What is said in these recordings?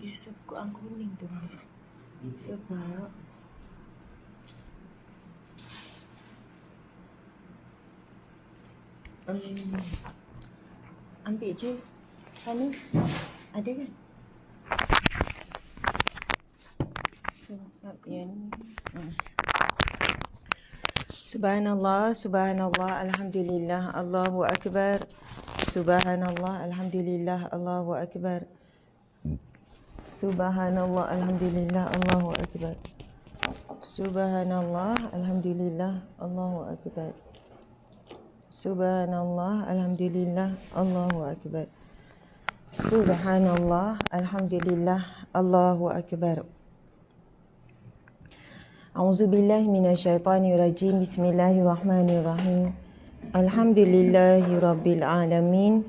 Biasa buku ang kuning tu sebab ambil je sana ada kan sebabnya ni Subhanallah, subhanallah, alhamdulillah, Allahu akbar. Subhanallah, alhamdulillah, Allahu akbar. Subhanallah, alhamdulillah, Allahu akbar. Subhanallah, alhamdulillah, Allahu akbar. Subhanallah, alhamdulillah, Allahu akbar. Subhanallah, alhamdulillah, Allahu akbar. A'udzubillahi minasyaitonirrajim. Bismillahirrahmanirrahim. Alhamdulillahi rabbil alamin.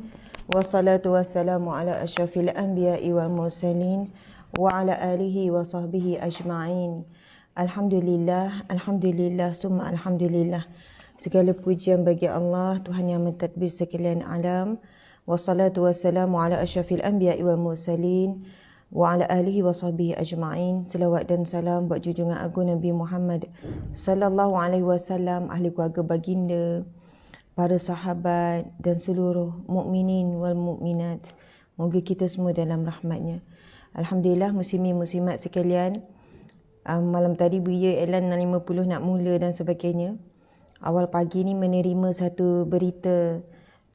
Wassalatu wassalamu ala asyrafil anbiya'i wal mursalin wa ala alihi wa sahbihi ajma'in. Alhamdulillah, alhamdulillah, summa alhamdulillah. Segala pujian bagi Allah, Tuhan yang mentadbir sekalian alam. Wassalatu wassalamu ala asyrafil anbiya'i wal mursalin wa ala alihi wa sahbihi ajma'in. Selawat dan salam buat junjungan agung Nabi Muhammad sallallahu alaihi wasallam, ahli keluarga baginda, para sahabat dan seluruh mukminin wal mukminat. Moga kita semua dalam rahmatnya. Alhamdulillah, muslimin muslimat sekalian, malam tadi Buya Elan 50 nak mula dan sebagainya. Awal pagi ni menerima satu berita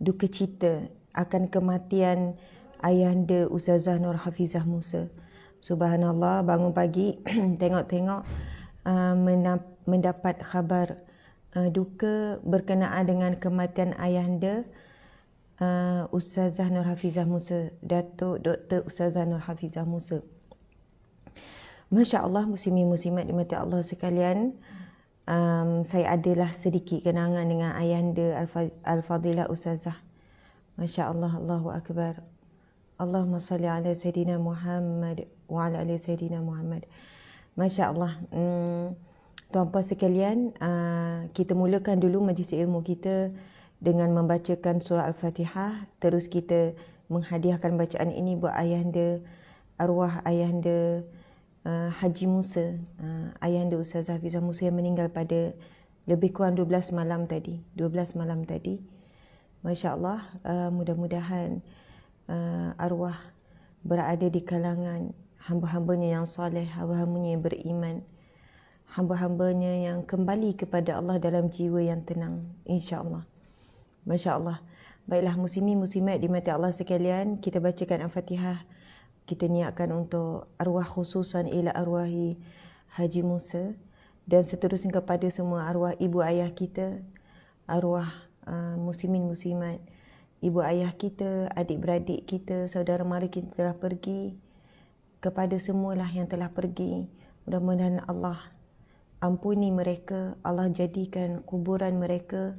duka cita akan kematian ayahanda Ustazah Nur Hafizah Musa. Subhanallah, bangun pagi tengok-tengok mendapat khabar duka berkenaan dengan kematian ayahanda Ustazah Nur Hafizah Musa, Datuk Dr. Ustazah Nur Hafizah Musa. Masya Allah, muslimin muslimat dimati Allah sekalian, saya adalah sedikit kenangan dengan ayahanda Al-Fadilah Ustazah. Masya Allah, Allahu Akbar. Allahumma salli ala Sayyidina Muhammad wa ala ali Sayyidina Muhammad. Masya Allah. Tuan-puan sekalian, kita mulakan dulu majlis ilmu kita dengan membacakan surah Al-Fatihah. Terus kita menghadiahkan bacaan ini buat ayahanda, arwah ayahanda Haji Musa, ayahanda Ustazah Hafizah Musa yang meninggal pada lebih kurang 12 malam tadi. Masya Allah, mudah-mudahan arwah berada di kalangan hamba-hambanya yang soleh, hamba-hambanya yang beriman, hamba-hambanya yang kembali kepada Allah dalam jiwa yang tenang, insya-Allah. Masya-Allah. Baiklah muslimin muslimat dimati Allah sekalian, kita bacakan Al-Fatihah. Kita niatkan untuk arwah khususan ila arwahi Haji Musa dan seterusnya kepada semua arwah ibu ayah kita, arwah muslimin muslimat, ibu ayah kita, adik-beradik kita, saudara mara kita telah pergi, kepada semualah yang telah pergi. Mudah-mudahan Allah ampuni mereka, Allah jadikan kuburan mereka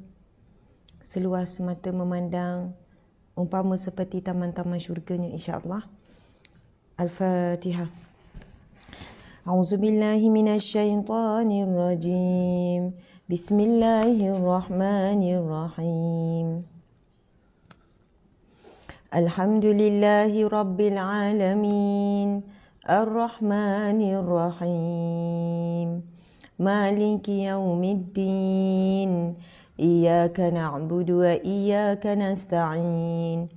seluas mata memandang, umpama seperti taman-taman syurganya, insya-Allah. Al-Fatihah. A'udzubillahi minasyaitonirrajim. Bismillahirrahmanirrahim. Alhamdulillahi rabbil alamin. Ar-Rahmanir Rahim. Maliki yaumiddin. Iyyaka na'budu wa iyyaka nasta'in.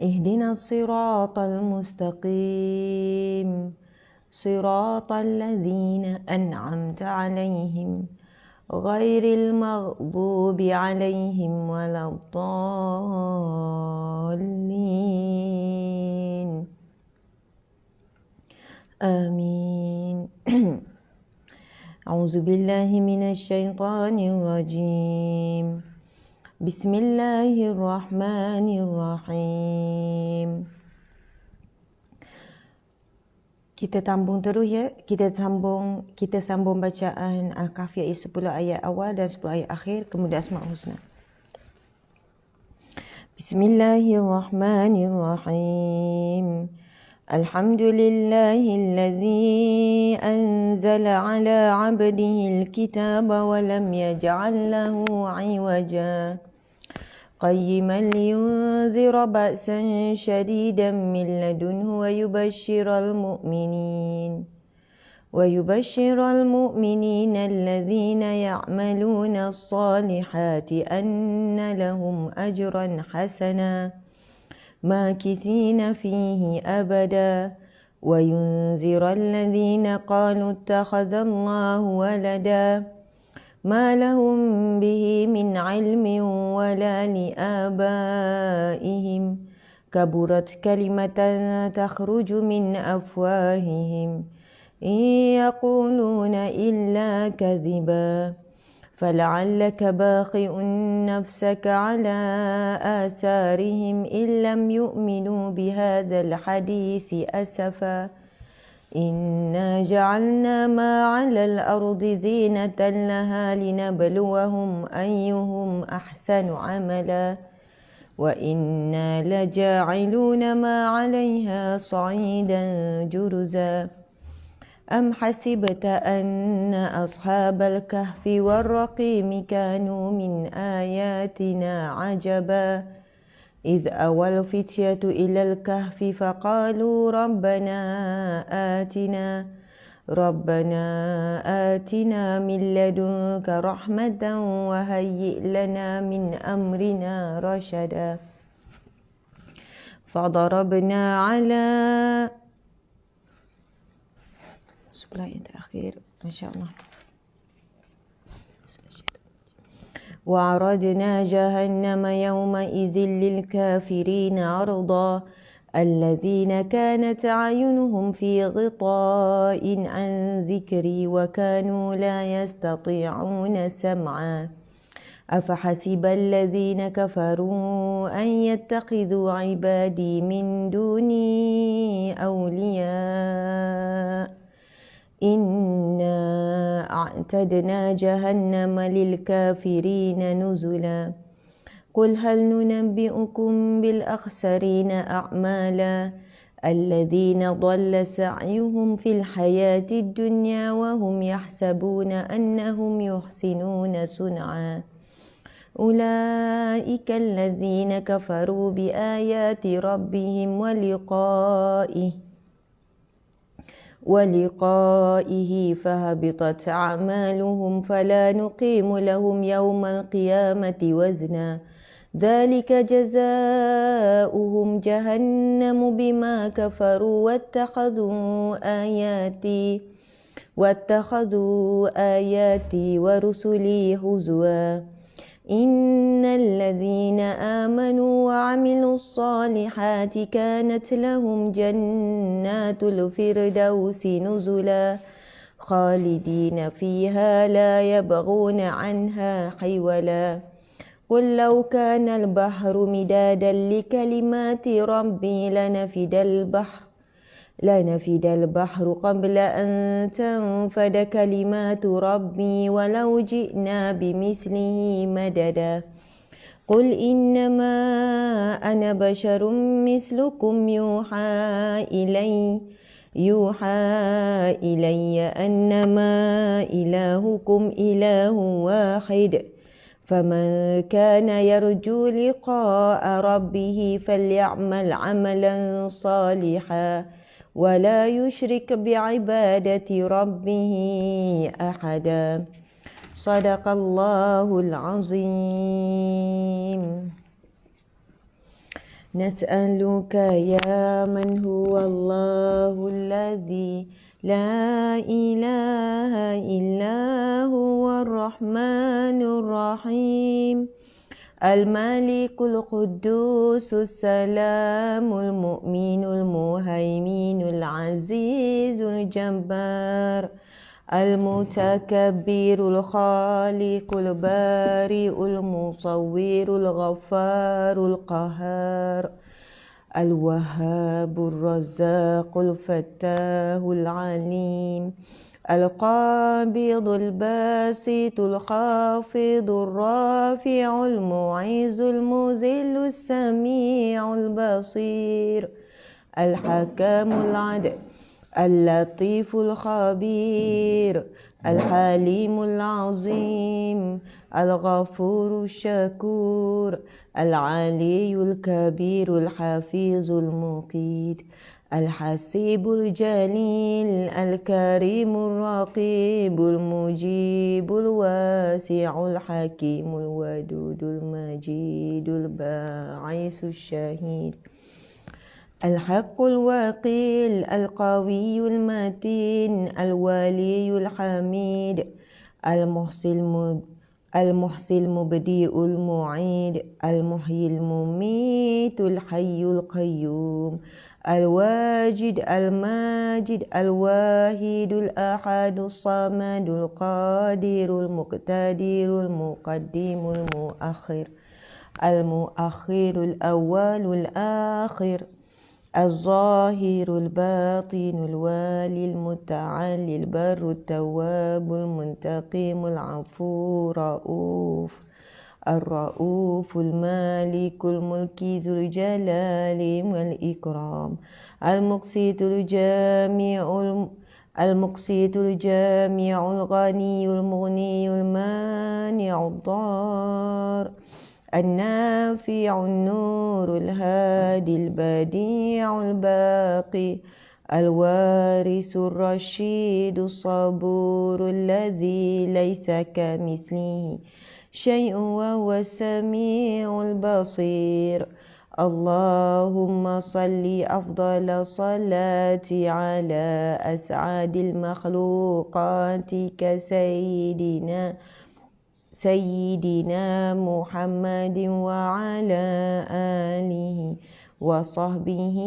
Ihdinas siratal mustaqim. Siratal ladzina an'amta 'alaihim ghairil maghdubi 'alaihim waladdallin. Amin. A'udzubillahi minasyaitonirrajim. Bismillahirrahmanirrahim. Kita sambung terus ya. Kita sambung bacaan Al-Kahfi 10 ayat awal dan 10 ayat akhir kemudian Asmaul Husna. Bismillahirrahmanirrahim. Alhamdulillahilladzi anzala ala 'abdihi al-kitaba wa lam yaj'al lahu 'iwaja. قيما لينذر بأسا شديدا من لدنه ويبشر المؤمنين الذين يعملون الصالحات أن لهم أجرا حسنا ماكثين فيه أبدا وينذر الذين قالوا اتخذ الله ولدا ما لهم به من علم ولا لآبائهم كبرت كلمة تخرج من أفواههم إن يقولون إلا كذبا فلعلك باخع نفسك على آثارهم إن لم يؤمنوا بهذا الحديث أسفا إنا جعلنا ما على الأرض زينة لها لنبلوهم أيهم أحسن عملا وإنا لجاعلون ما عليها صعيدا جرزا أم حسبت أن أصحاب الكهف والرقيم كانوا من آياتنا عجبا إذ أوى الفتية إلى الكهف فقالوا ربنا آتنا من لدنك رحمة وهيئ لنا من أمرنا رشدا فضربنا على sebelah yang terakhir, Masya Allah. وعرضنا جهنم يومئذ للكافرين عرضا الذين كانت أعينهم في غطاء عن ذكري وكانوا لا يستطيعون سمعا أفحسب الذين كفروا أن يتخذوا عبادي من دوني أولياء إنا أعتدنا جهنم للكافرين نزلا قل هل ننبئكم بالأخسرين أعمالا الذين ضل سعيهم في الحياة الدنيا وهم يحسبون أنهم يحسنون صنعا أولئك الذين كفروا بآيات ربهم ولقائه فهبطت أعمالهم فلا نقيم لهم يوم القيامة وزنا ذلك جزاؤهم جهنم بما كفروا واتخذوا آياتي ورسلي هزوا إن الذين آمنوا وعملوا الصالحات كانت لهم جنات الفردوس نزلا خالدين فيها لا يبغون عنها حولا قل لو كان البحر مدادا لكلمات ربي لنفد البحر قبل أن تنفد كلمات ربي ولو جئنا بمثله مددا قل إنما أنا بشر مثلكم يوحى إلي أنما إلهكم إله واحد فمن كان يرجو لقاء ربه فليعمل عملا صالحا ولا يشرك بعبادة ربه أحدا صدق الله العظيم نسألك يا من هو الله الذي لا إله إلا هو الرحمن الرحيم الملك القدوس السلام المؤمن المهيمن العزيز الجبار المتكبر الخالق البارئ المصور الغفار القهار الوهاب الرزاق الفتاه العليم القابض الباسط الخافض الرافع المعز المذل السميع البصير الحكم العدل اللطيف الخبير الحليم العظيم الغفور الشكور العلي الكبير الحفيظ المقيت الحسيب الجليل الكريم الرقيب المجيب الواسع الحكيم الودود المجيد الباعث الشهيد الحق الوكيل القوي المتين الولي الحميد المحصي المبدئ المعيد المحيي المميت الحي القيوم الواجد الماجد الواحد الأحد الصمد القادر المقتدر المقدم المؤخر الأول الآخر الظاهر الباطن الوالي المتعالي البر التواب المنتقم العفو الرؤوف المالك الملك ذو الجلال والإكرام المقسط الجامع الغني المغني المانع الضار النافع النور الهادي البديع الباقي الوارث الرشيد الصبور الذي ليس كمثله شيء وهو السميع البصير اللهم صل أفضل الصلاة على أسعد المخلوقات سيدنا محمد وعلى آله وصحبه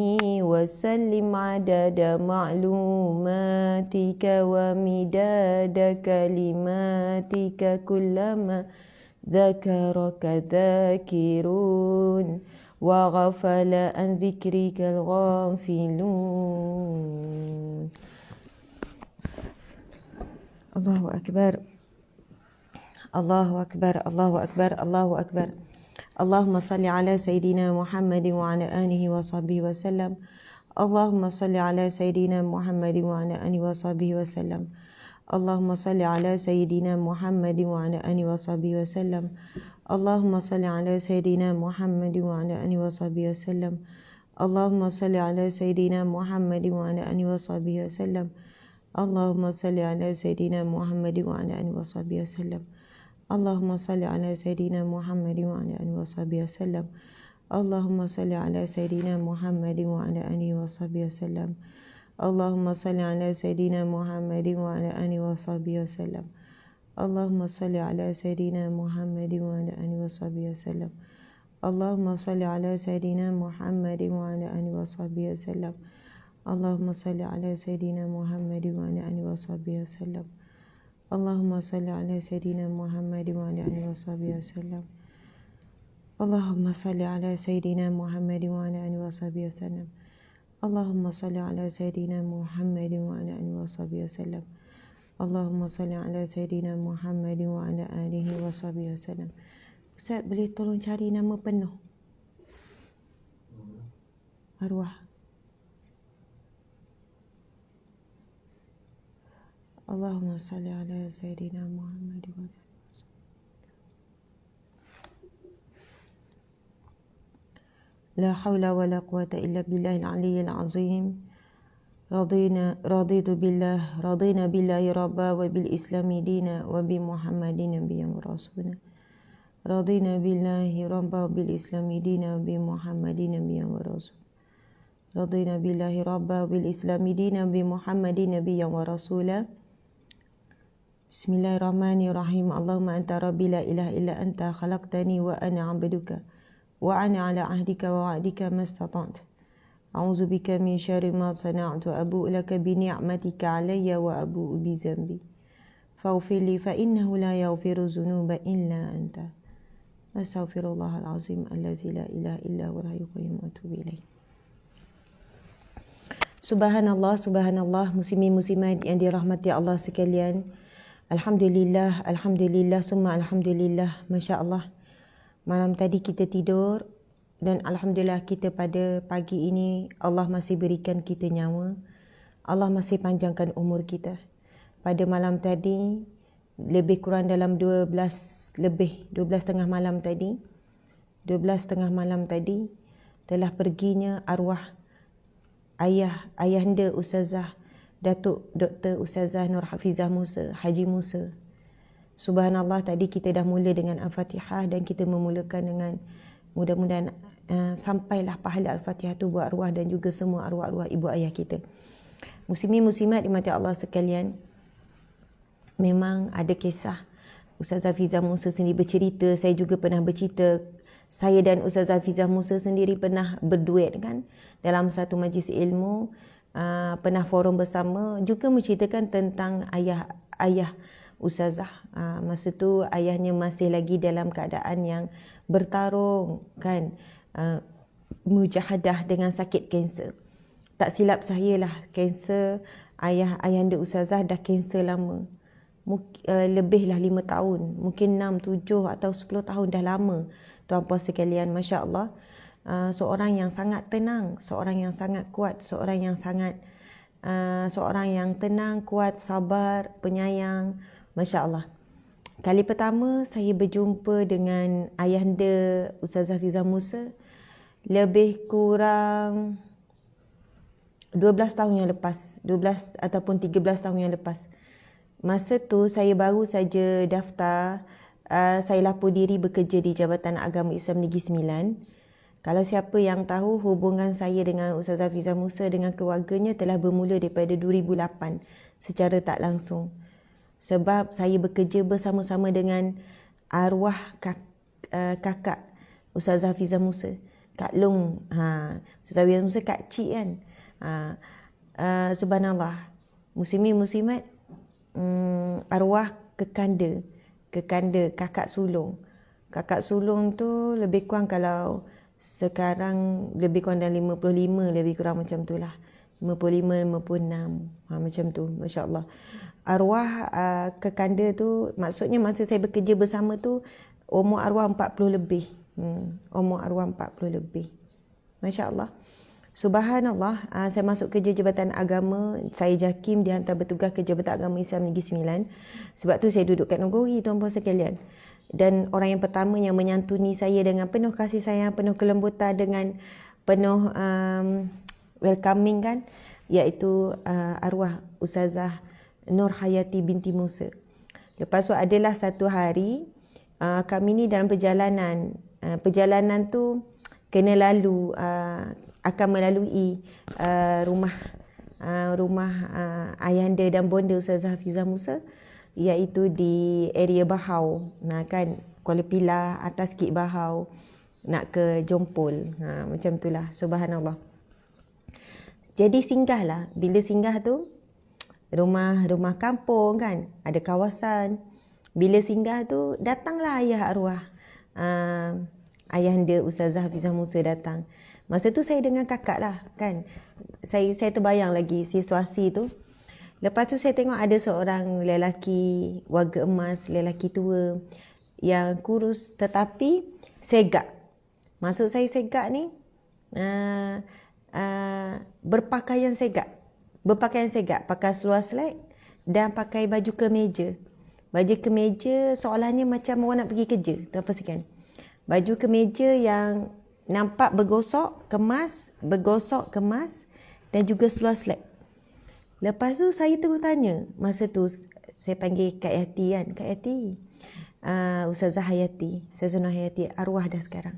وسلم عدد معلوماتك ومداد كلماتك كلما ذكرك ذاكرون وغفل عن ذكرك الغافلون. الله أكبر الله أكبر الله أكبر الله أكبر. اللهم صل على سيدنا محمد وعلى آله وصحبه وسلم. اللهم صل على سيدنا محمد وعلى آله وصحبه وسلم. اللهم صل على سيدنا محمد وعلى آله وصحبه وسلم. اللهم صل على سيدنا محمد وعلى آله وصحبه وسلم. اللهم صل على سيدنا محمد وعلى آله وصحبه وسلم. اللهم صل على سيدنا محمد وعلى آله وصحبه وسلم. اللهم صل على سيدنا محمد وعلى آله وصحبه وسلم. اللهم صل على سيدنا محمد وعلى آله وصحبه وسلم. اللهم صل على سيدنا محمد وعلى آله وصحبه وسلم. اللهم صل على سيدنا محمد وعلى آله وصحبه وسلم. اللهم صل على سيدنا محمد وعلى آله وصحبه وسلم. اللهم صل على سيدنا محمد وعلى آله وصحبه وسلم. اللهم صل على سيدنا محمد وعلى آله وصحبه وسلم. اللهم صل على سيدنا محمد وعلى آله وصحبه وسلم. اللهم صل على سيدنا محمد وعلى آله وصحبه وسلم. اللهم صل على سيدنا محمد وعلى آله وصحبه وسلم. Ustaz, boleh tolong cari nama penuh arwah. Allahumma salli ala Sayyidina Muhammad wa ala la hawla wa la quwata illa billahil aliyyil azim. Raditu radina billahi rabba wa bil islami dina wa bi Muhammadin nabiyyan wa rasulina. Radina billahi rabba wa bil islami dina wa bi Muhammadin nabiyyan wa rasul. Radina billahi rabba wa bil islami dina wa bi Muhammadin nabiyyan wa rasula. Bismillahirrahmanirrahim. Allahumma anta rabbi la ilaha illa anta khalaqtani wa ana 'abduka wa ana 'ala ahdika wa wa'dika mastata'tu. A'udzubika min syarri ma sana'tu. Abu'u laka bi ni'matika 'alayya wa abu'u bi dzambi. faghfir li fa innahu la yaghfiru dzunuba illa anta. Astaghfirullahal azim allazi la ilaha illa huwal hayyul qayyum wa atubu ilaih. Subhanallah, subhanallah, muslimin-muslimat yang dirahmati Allah sekalian. Alhamdulillah, alhamdulillah, summa alhamdulillah, masya-Allah. Malam tadi kita tidur dan alhamdulillah kita pada pagi ini Allah masih berikan kita nyawa. Allah masih panjangkan umur kita. Pada malam tadi lebih kurang dalam 12:30 malam tadi. 12:30 malam tadi telah perginya arwah ayahanda Ustazah Datuk Dr. Ustazah Nur Hafizah Musa, Haji Musa. Subhanallah, tadi kita dah mula dengan Al-Fatihah dan kita memulakan dengan mudah-mudahan sampailah pahala Al-Fatihah tu buat arwah dan juga semua arwah-arwah ibu ayah kita. Muslimin muslimat dimati Allah sekalian, memang ada kisah Ustazah Hafizah Musa sendiri bercerita, saya juga pernah bercerita. Saya dan Ustazah Hafizah Musa sendiri pernah berduet kan dalam satu majlis ilmu, pernah forum bersama, juga menceritakan tentang ayah Ustazah. Masa tu ayahnya masih lagi dalam keadaan yang bertarung kan, mujahadah dengan sakit kanser. Tak silap saya lah, kanser ayahanda Ustazah dah kanser lama. Lebihlah 5 tahun, mungkin 6, 7 atau 10 tahun, dah lama. Tuan-puan sekalian, Masya Allah, seorang yang sangat tenang, seorang yang sangat kuat, seorang yang tenang, kuat, sabar, penyayang, Masya Allah. Kali pertama saya berjumpa dengan ayahanda Ustazah Hafizah Musa lebih kurang 12 tahun yang lepas, 12 ataupun 13 tahun yang lepas. Masa tu saya baru saja daftar, saya lapor diri bekerja di Jabatan Agama Islam Negeri Sembilan. Kalau siapa yang tahu, hubungan saya dengan Ustazah Hafizah Musa dengan keluarganya telah bermula daripada 2008 secara tak langsung. Sebab saya bekerja bersama-sama dengan arwah kakak Ustazah Hafizah Musa, Kak Long. Ustazah Hafizah Musa Kak Cik kan. Subhanallah, muslimin muslimat, arwah kekanda kakak sulung. Kakak sulung tu lebih kurang, kalau sekarang lebih kurang dalam 55, lebih kurang macam tu lah. 55, 56, macam tu, Masya Allah. Arwah kekanda tu, maksudnya masa saya bekerja bersama tu, umur arwah 40 lebih. Umur arwah 40 lebih. Masya Allah. Subhanallah, saya masuk kerja Jabatan Agama, saya JAKIM, dihantar bertugas ke Jabatan Agama Islam Negeri Sembilan. Sebab tu saya duduk kat Nogori, tuan-puan sekalian. Dan orang yang pertama yang menyantuni saya dengan penuh kasih sayang, penuh kelembutan, dengan penuh welcoming kan, iaitu arwah Ustazah Nur Hayati binti Musa. Lepas tu adalah satu hari kami ni dalam perjalanan tu kena lalu akan melalui rumah ayahanda dan bonda Ustazah Hafizah Musa, iaitu di area Bahau, kan, Kuala Pilah, atas sikit Bahau, nak ke Jompol, macam itulah. Subhanallah. Jadi singgahlah. Bila singgah tu, rumah kampung kan, ada kawasan. Bila singgah tu, datanglah ayah arwah ayahanda Ustazah Hafizah Musa datang. Masa tu saya dengan kakak lah kan. Saya terbayang lagi situasi tu. Lepas tu saya tengok ada seorang lelaki warga emas, lelaki tua yang kurus tetapi segak. Maksud saya segak ni berpakaian segak. Pakai seluar selek dan pakai baju kemeja. Baju kemeja seolahnya macam orang nak pergi kerja. Tuan-puan sekalian. Baju kemeja yang nampak bergosok, kemas dan juga seluar selek. Lepas tu saya terus tanya, masa tu saya panggil Kak Yati kan, Kak Yati, Ustazah Hayati, Ustazah Nur Hayati, arwah dah sekarang.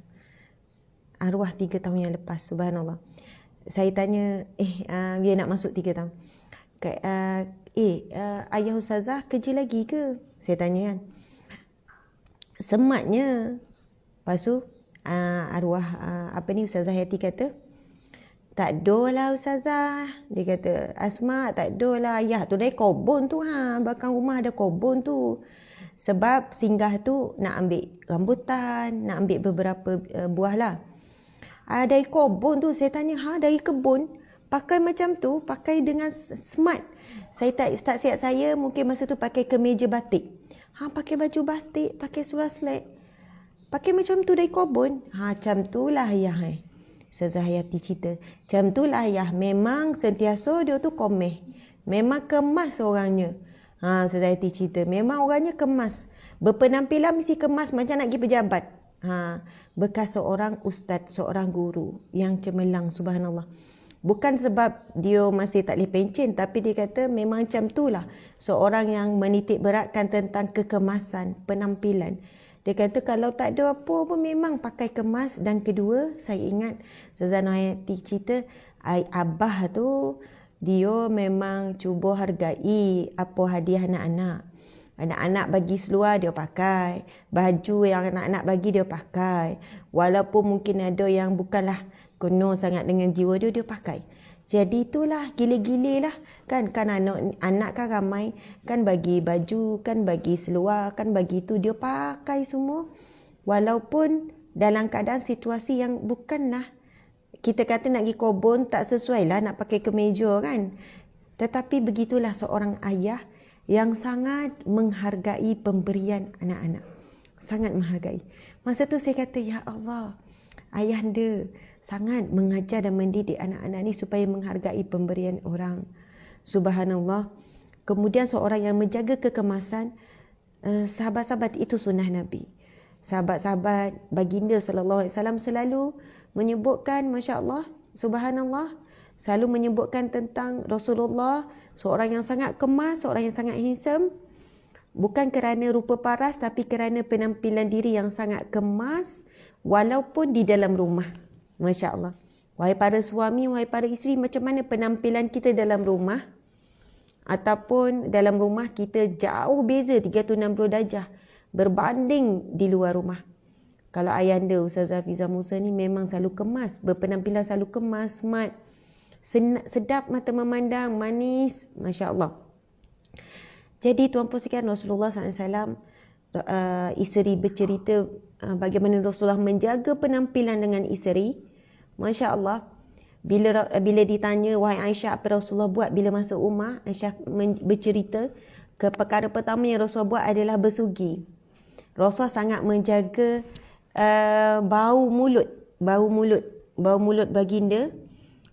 Arwah 3 tahun yang lepas, subhanallah. Saya tanya, dia nak masuk 3 tahun. Ayah Ustazah kerja lagi ke? Saya tanya kan. Sematnya. Lepas tu arwah Ustazah Hayati kata, Tak ada lah Ustazah. Dia kata, Asma tak ada lah. Ayah tu dari kebun tu belakang rumah ada kebun tu. Sebab singgah tu nak ambil rambutan, nak ambil beberapa buah lah. Dari kebun tu, saya tanya, dari kebun? Pakai macam tu, pakai dengan smart. Saya tak siap saya, mungkin masa tu pakai kemeja batik. Pakai baju batik, pakai seluar slack. Pakai macam tu dari kebun. Macam tu lah ayah. Ustazah Hayati cerita. Macam tu lah ayah. Memang sentiasa dia tu komeh. Memang kemas orangnya. Ustazah Hayati cerita. Memang orangnya kemas. Berpenampilan mesti kemas macam nak pergi pejabat. Bekas seorang ustaz, seorang guru yang cemerlang, subhanallah. Bukan sebab dia masih tak boleh pencen, tapi dia kata memang macam itulah seorang yang menitik beratkan tentang kekemasan, penampilan. Dia kata kalau tak ada apa pun memang pakai kemas. Dan kedua, saya ingat Ustazah Hayati cerita, abah tu dia memang cuba hargai apa hadiah anak-anak. Anak-anak bagi seluar dia pakai, baju yang anak-anak bagi dia pakai. Walaupun mungkin ada yang bukanlah kena sangat dengan jiwa dia pakai. Jadi itulah gila-gila lah. Kan anak kan ramai, kan bagi baju, kan bagi seluar, kan bagi itu dia pakai semua. Walaupun dalam keadaan situasi yang bukanlah, kita kata nak pergi kebun tak sesuai lah nak pakai kemeja kan. Tetapi begitulah seorang ayah yang sangat menghargai pemberian anak-anak. Sangat menghargai. Masa tu saya kata, ya Allah, ayahanda sangat mengajar dan mendidik anak-anak ni supaya menghargai pemberian orang. Subhanallah. Kemudian seorang yang menjaga kekemasan, sahabat-sahabat itu sunnah Nabi. Sahabat-sahabat baginda sallallahu alaihi wasallam selalu menyebutkan, masya-Allah, subhanallah, selalu menyebutkan tentang Rasulullah, seorang yang sangat kemas, seorang yang sangat handsome. Bukan kerana rupa paras, tapi kerana penampilan diri yang sangat kemas, walaupun di dalam rumah. Masya Allah. Wahai para suami, wahai para isteri, macam mana penampilan kita dalam rumah? Ataupun dalam rumah kita jauh beza 360 darjah berbanding di luar rumah. Kalau ayahanda Ustazah Hafizah Musa ni memang selalu kemas, berpenampilan selalu kemas, smart, sedap mata memandang, manis, Masya Allah. Jadi tuan-puan sekalian, Rasulullah SAW, isteri bercerita bagaimana Rasulullah menjaga penampilan dengan isteri. Masya Allah. Bila ditanya, wahai Aisyah, apa Rasulullah buat bila masuk rumah? Aisyah bercerita, perkara pertama yang Rasulullah buat adalah bersugi. Rasulullah sangat menjaga bau mulut baginda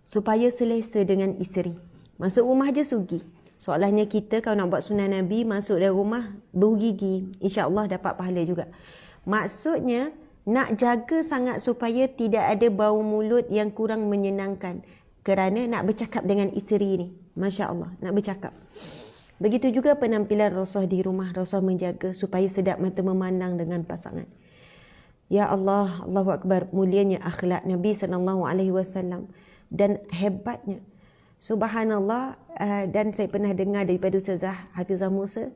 supaya selesa dengan isteri. Masuk rumah je sugi. Soalnya kita kalau nak buat sunnah Nabi, masuk dari rumah bergigi, insya-Allah dapat pahala juga. Maksudnya nak jaga sangat supaya tidak ada bau mulut yang kurang menyenangkan, kerana nak bercakap dengan isteri ni. Masya Allah, nak bercakap. Begitu juga penampilan Rasulullah di rumah. Rasulullah menjaga supaya sedap mata memandang dengan pasangan. Ya Allah, Allahu Akbar, mulianya akhlak Nabi SAW dan hebatnya. Subhanallah. Dan saya pernah dengar daripada Ustazah Hafizah Musa,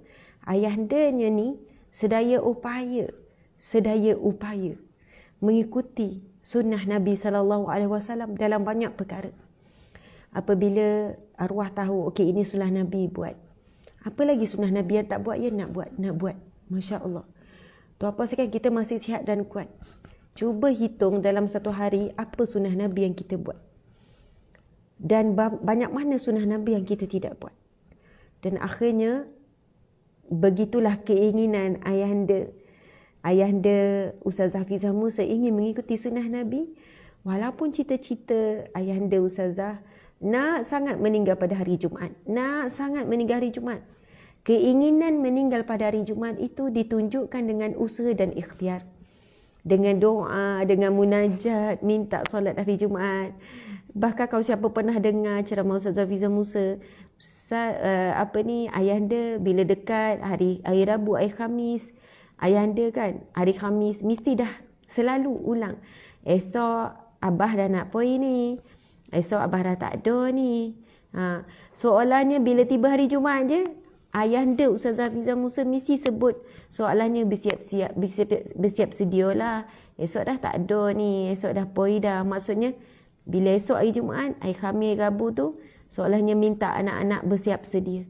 ayahandanya ni sedaya upaya mengikuti sunnah Nabi SAW dalam banyak perkara. Apabila arwah tahu, okey, ini sunnah Nabi buat, apa lagi sunnah Nabi yang tak buat, ya nak buat. Masya Allah. Tuan-puan sekalian, kita masih sihat dan kuat. Cuba hitung dalam satu hari apa sunnah Nabi yang kita buat. Dan banyak mana sunnah Nabi yang kita tidak buat. Dan akhirnya, begitulah keinginan ayahanda Ustazah Hafizah Musa ingin mengikuti sunnah Nabi. Walaupun cita-cita ayahanda Ustazah nak sangat meninggal pada hari Jumaat. Keinginan meninggal pada hari Jumaat itu ditunjukkan dengan usaha dan ikhtiar. Dengan doa, dengan munajat, minta solat hari Jumaat. Bahkan kalau siapa pernah dengar ceramah Ustazah Hafizah Musa, ayahanda bila dekat hari Rabu, hari Khamis, ayahanda kan hari Khamis mesti dah selalu ulang, esok abah dah nak pergi ni, esok abah dah tak ada ni. Soalannya bila tiba hari Jumaat je, ayahanda Ustazah Hafizah Musa mesti sebut soalannya, bersiap sedialah, esok dah tak ada ni, esok dah pergi dah. Maksudnya Bila esok hari Jumaat, hari Khamis, Rabu tu, seolahnya minta anak-anak bersiap sedia.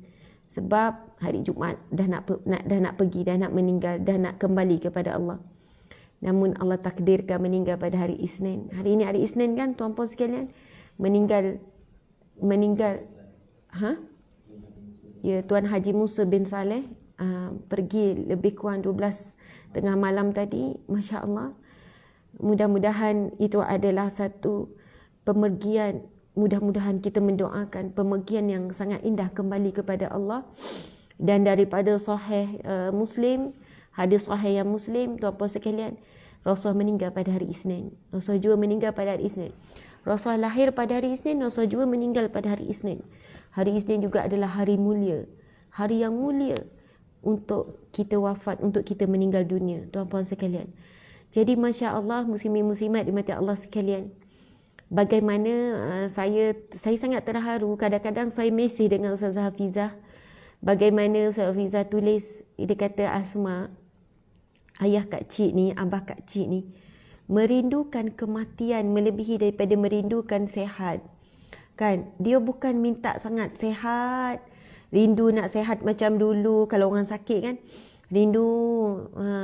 Sebab hari Jumaat dah nak pergi, dah nak meninggal, dah nak kembali kepada Allah. Namun Allah takdirkan meninggal pada hari Isnin. Hari ini hari Isnin kan tuan-puan sekalian? Meninggal ya, Tuan Haji Musa bin Saleh pergi lebih kurang 12 tengah malam tadi. Masya Allah. Mudah-mudahan itu adalah satu pemergian. Mudah-mudahan kita mendoakan pemergian yang sangat indah kembali kepada Allah. Dan daripada sahih Muslim, hadis sahih yang Muslim, tuan-puan sekalian, Rasulullah meninggal pada hari Isnin. Rasulullah juga meninggal pada hari Isnin. Rasulullah lahir pada hari Isnin, Rasulullah juga meninggal pada hari Isnin. Hari Isnin juga adalah hari mulia. Hari yang mulia untuk kita wafat, untuk kita meninggal dunia, tuan-puan sekalian. Jadi Masya Allah, muslimin muslimat dimati Allah sekalian. Bagaimana saya sangat terharu. Kadang-kadang saya mesej dengan Ustazah Hafizah. Bagaimana Ustazah Hafizah tulis, dia kata Asma, ayah Kak Cik ni, abah Kak Cik ni merindukan kematian melebihi daripada merindukan sehat. Kan? Dia bukan minta sangat sehat, rindu nak sehat macam dulu kalau orang sakit kan. Rindu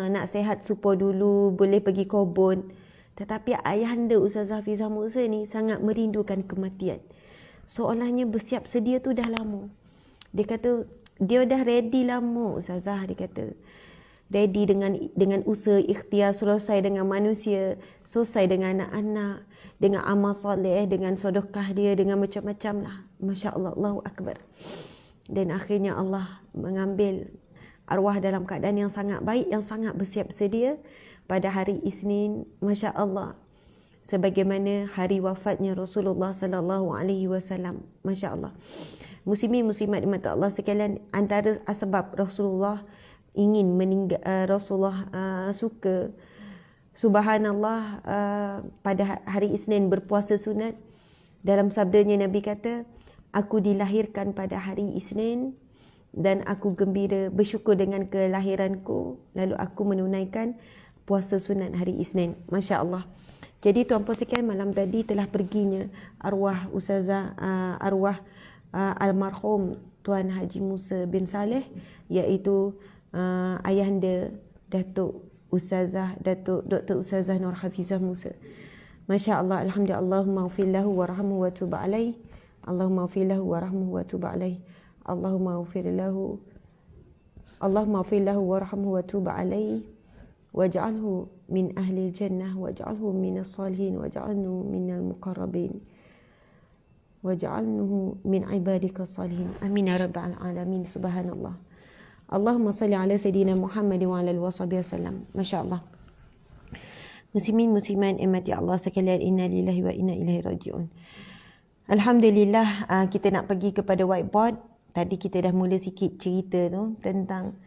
nak sehat supaya dulu boleh pergi kebun. Tetapi ayahanda Ustazah Hafizah Musa ni sangat merindukan kematian. Seolahnya bersiap sedia tu dah lama. Dia kata dia dah ready lama Ustazah, dia kata. Ready dengan usaha ikhtiar, selesai dengan manusia, selesai dengan anak-anak, dengan amal soleh, dengan sedekah dia, dengan macam-macam lah. Masya Allah, Allahu Akbar. Dan akhirnya Allah mengambil arwah dalam keadaan yang sangat baik, yang sangat bersiap sedia pada hari Isnin. Masya Allah. Sebagaimana hari wafatnya Rasulullah sallallahu alaihi wasallam. Masya Allah. Muslimin muslimat dimati Allah sekalian, antara sebab Rasulullah ingin meninggal, Rasulullah suka, subhanallah, pada hari Isnin berpuasa sunat. Dalam sabdanya Nabi kata, aku dilahirkan pada hari Isnin dan aku gembira bersyukur dengan kelahiranku, lalu aku menunaikan puasa sunat hari Isnin. Masya Allah. Jadi tuan-puan sekalian, malam tadi telah perginya arwah Ustazah, arwah almarhum Tuan Haji Musa bin Saleh, iaitu ayahanda Datuk Ustazah, Datuk Dr. Ustazah Nur Hafizah Musa. Masya Allah, alhamdulillah. Allahumma ghfir lahu warhamhu wa tub alaih. Allahumma ghfir lahu warhamhu wa tub alaih. Allahumma ghfir lahu warhamhu wa tub alaih. Waj'alhu min ahli jannah, waj'alhu min as-salihin, waj'alhu min al-muqarrabin, waj'alhu min ibadika as-salihin. Amin ya rabbal alamin. Subhanallah. Allahumma salli ala Sayyidina Muhammad wa ala alihi wasallam. Masya Allah. Muslimin muslimat mati Allah sekalian, inna lillahi wa inna ilaihi rajiun. Alhamdulillah, kita nak pergi kepada whiteboard. Tadi kita dah mula sikit cerita tu tentang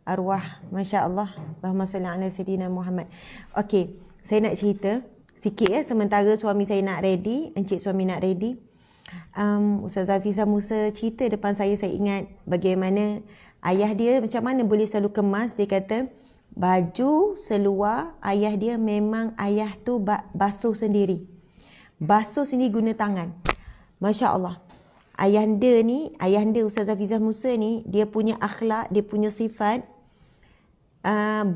arwah. Masya Allah. Allahumma salli ala Sayyidina Muhammad. Okey, saya nak cerita sikit sementara suami saya nak ready, encik suami nak ready. Ustazah Hafizah Musa cerita depan saya ingat bagaimana ayah dia macam mana boleh selalu kemas. Dia kata baju seluar ayah dia memang ayah tu basuh sendiri. Basuh sendiri guna tangan. Masya Allah. Ayahanda Ustazah Hafizah Musa ni, dia punya akhlak, dia punya sifat,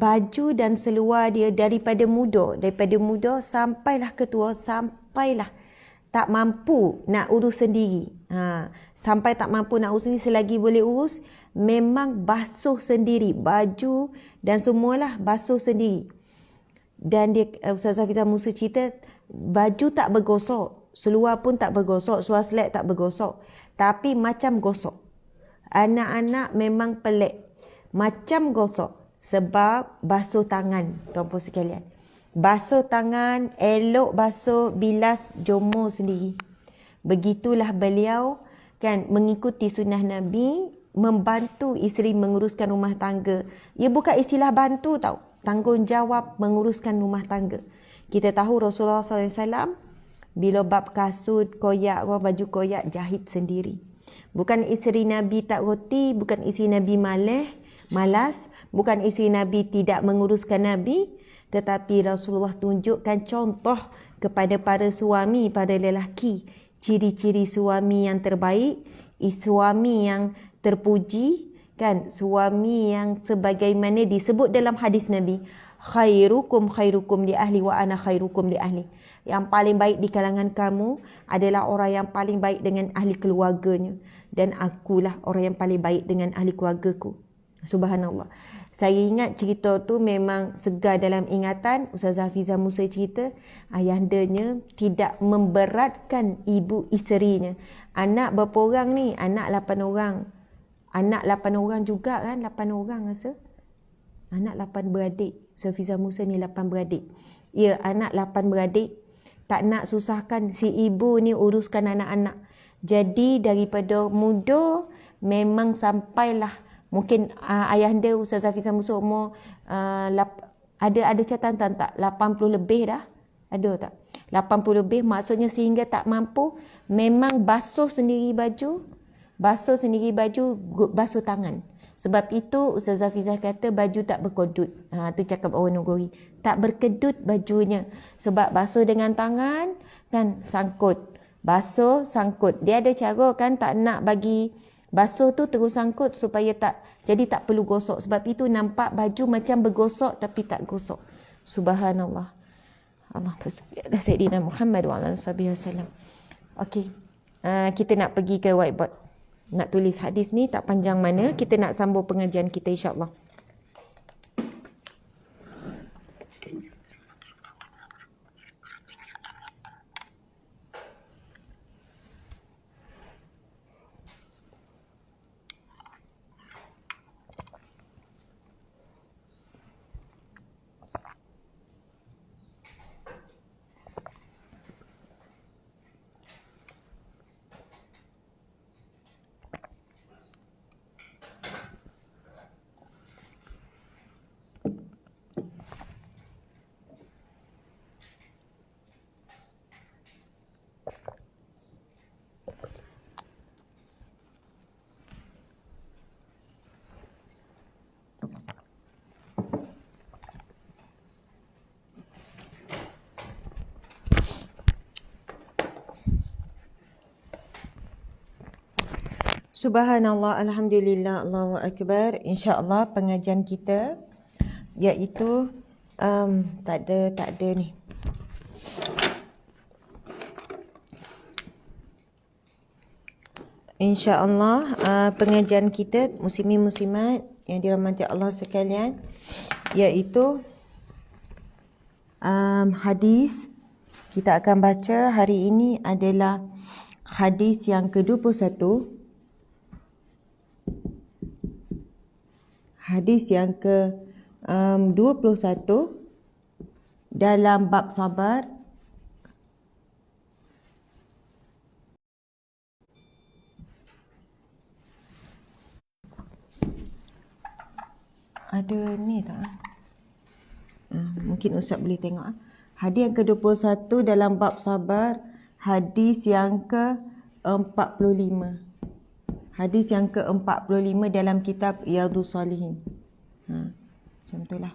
baju dan seluar dia daripada muda sampailah ke tua, sampailah tak mampu nak urus sendiri. Sampai tak mampu nak urus sendiri, selagi boleh urus, memang basuh sendiri. Baju dan semualah basuh sendiri. Dan dia, Ustazah Hafizah Musa cerita, baju tak bergosok, seluar pun tak bergosok, seluar selek tak bergosok, tapi macam gosok. Anak-anak memang pelik, macam gosok. Sebab basuh tangan, tuan-puan sekalian. Basuh tangan, elok basuh, bilas, jomor sendiri. Begitulah beliau kan mengikuti sunnah Nabi, membantu isteri menguruskan rumah tangga. Ia bukan istilah bantu tau, tanggungjawab menguruskan rumah tangga. Kita tahu Rasulullah SAW bila bab kasut, koyak, baju koyak, jahit sendiri. Bukan isteri Nabi tak roti, bukan isteri Nabi malas, bukan isteri Nabi tidak menguruskan Nabi, tetapi Rasulullah tunjukkan contoh kepada para suami, para lelaki, ciri-ciri suami yang terbaik, suami yang terpuji, kan, suami yang sebagaimana disebut dalam hadis Nabi, khairukum khairukum li ahli wa ana khairukum li ahli. Yang paling baik di kalangan kamu adalah orang yang paling baik dengan ahli keluarganya, dan akulah orang yang paling baik dengan ahli keluargaku. Subhanallah. Saya ingat cerita tu memang segar dalam ingatan. Ustazah Hafizah Musa cerita ayahandanya tidak memberatkan ibu isterinya. Anak berapa orang ni? Anak 8 orang. Anak 8 orang juga kan? 8 orang rasa. Anak 8 beradik. Ustazah Hafizah Musa ni 8 beradik. Ya, anak 8 beradik. Tak nak susahkan si ibu ni uruskan anak-anak. Jadi daripada muda memang sampailah mungkin ayahanda Ustazah Hafizah Musa umur ada catatan tak? 80 lebih dah. Ada tak? 80 lebih, maksudnya sehingga tak mampu, memang basuh sendiri baju, basuh tangan. Sebab itu Ustazah Hafizah kata baju tak berkedut. Tu cakap orang Nuguri. Tak berkedut bajunya. Sebab basuh dengan tangan kan sangkut. Basuh sangkut. Dia ada cara kan, tak nak bagi basuh tu terus sangkut supaya jadi tak perlu gosok. Sebab itu nampak baju macam bergosok tapi tak gosok. Subhanallah. Allah bersalawat Sayyidina Muhammad wa ala alihi wasallam. Okey. Kita nak pergi ke whiteboard. Nak tulis hadis ni tak panjang mana. Kita nak sambung pengajian kita insya-Allah. Subhanallah, Alhamdulillah, Allahu Akbar. InsyaAllah pengajian kita iaitu tak ada ni. InsyaAllah pengajian kita muslimin muslimat yang dirahmati Allah sekalian iaitu hadis. Kita akan baca hari ini adalah hadis yang ke-21. Hadis yang ke-21 dalam bab sabar. Ada ni tak? Mungkin Ustaz boleh tengok. Hadis yang ke-21 dalam bab sabar. Hadis yang ke-45. Hadis yang ke-45 dalam kitab Riyadhus Shalihin. Macam itulah.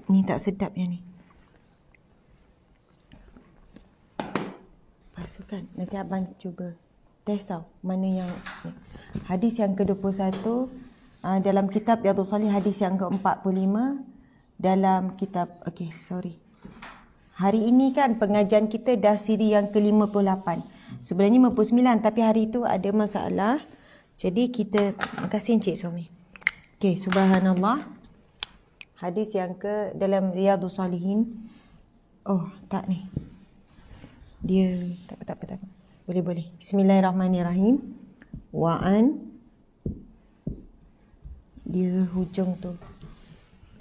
Ni tak sedap yang ni. Pasukan. Nanti abang cuba test tau mana yang ni. Hadis yang ke-21 dalam kitab Riyadhus Shalihin, hadis yang ke-45 dalam kitab hari ini kan pengajian kita dah siri yang ke-58. Sebenarnya 59 tapi hari itu ada masalah. Jadi kita, makasih Encik Suami. Okey, subhanallah. Hadis yang dalam Riyadhus Shalihin. Oh, tak ni. Dia tak apa. Boleh. Bismillahirrahmanirrahim. Wa'an. Dia hujung tu.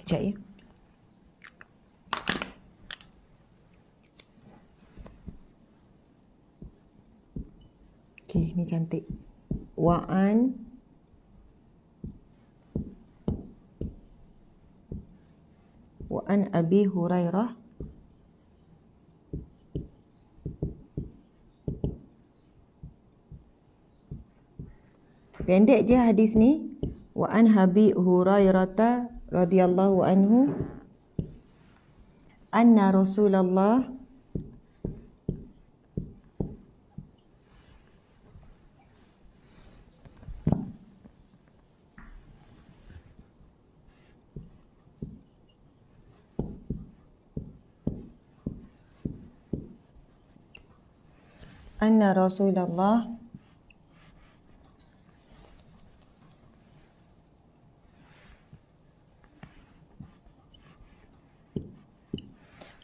Kejap ya. Okey, ni cantik. Wa'an Abi Hurairah pendek je hadis ni. Wa an Abi Hurairah radhiyallahu anhu anna Rasulullah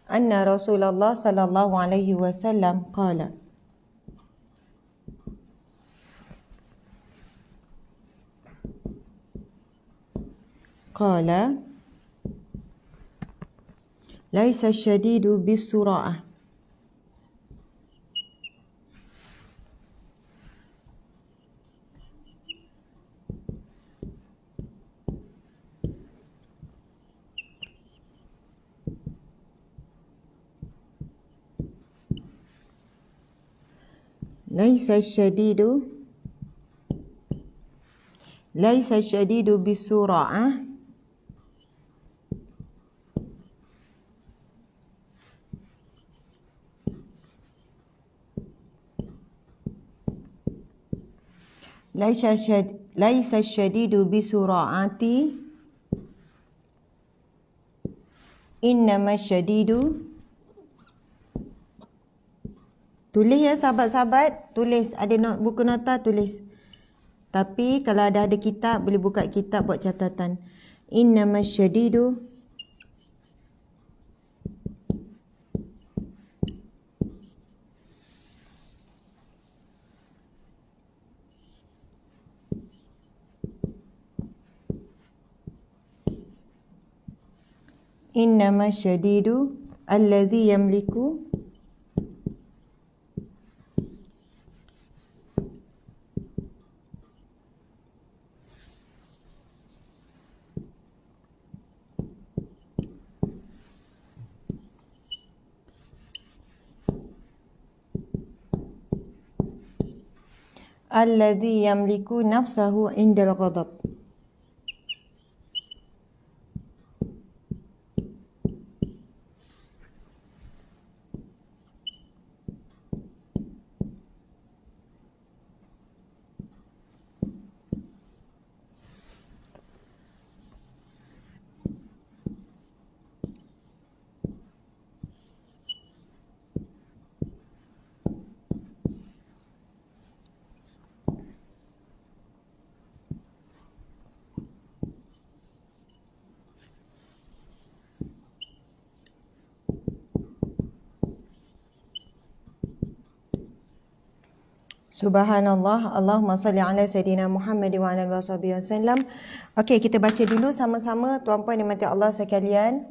anna Rasulullah sallallahu alaihi wasallam qala laisa syadidu bisura'ah laisa syadidu bisura'ah laisa syadidu bisura'ati innama syadidu. Tulis ya sahabat-sahabat, tulis, ada buku nota tulis. Tapi kalau ada kitab, boleh buka kitab buat catatan. Innama syadidu alladhi yamliku nafsahu indal ghadab. Subhanallah, Allahumma salli ala Sayyidina Muhammad wa ala alihi wasallam. Okey, kita baca dulu sama-sama tuan-puan dan mati Allah sekalian.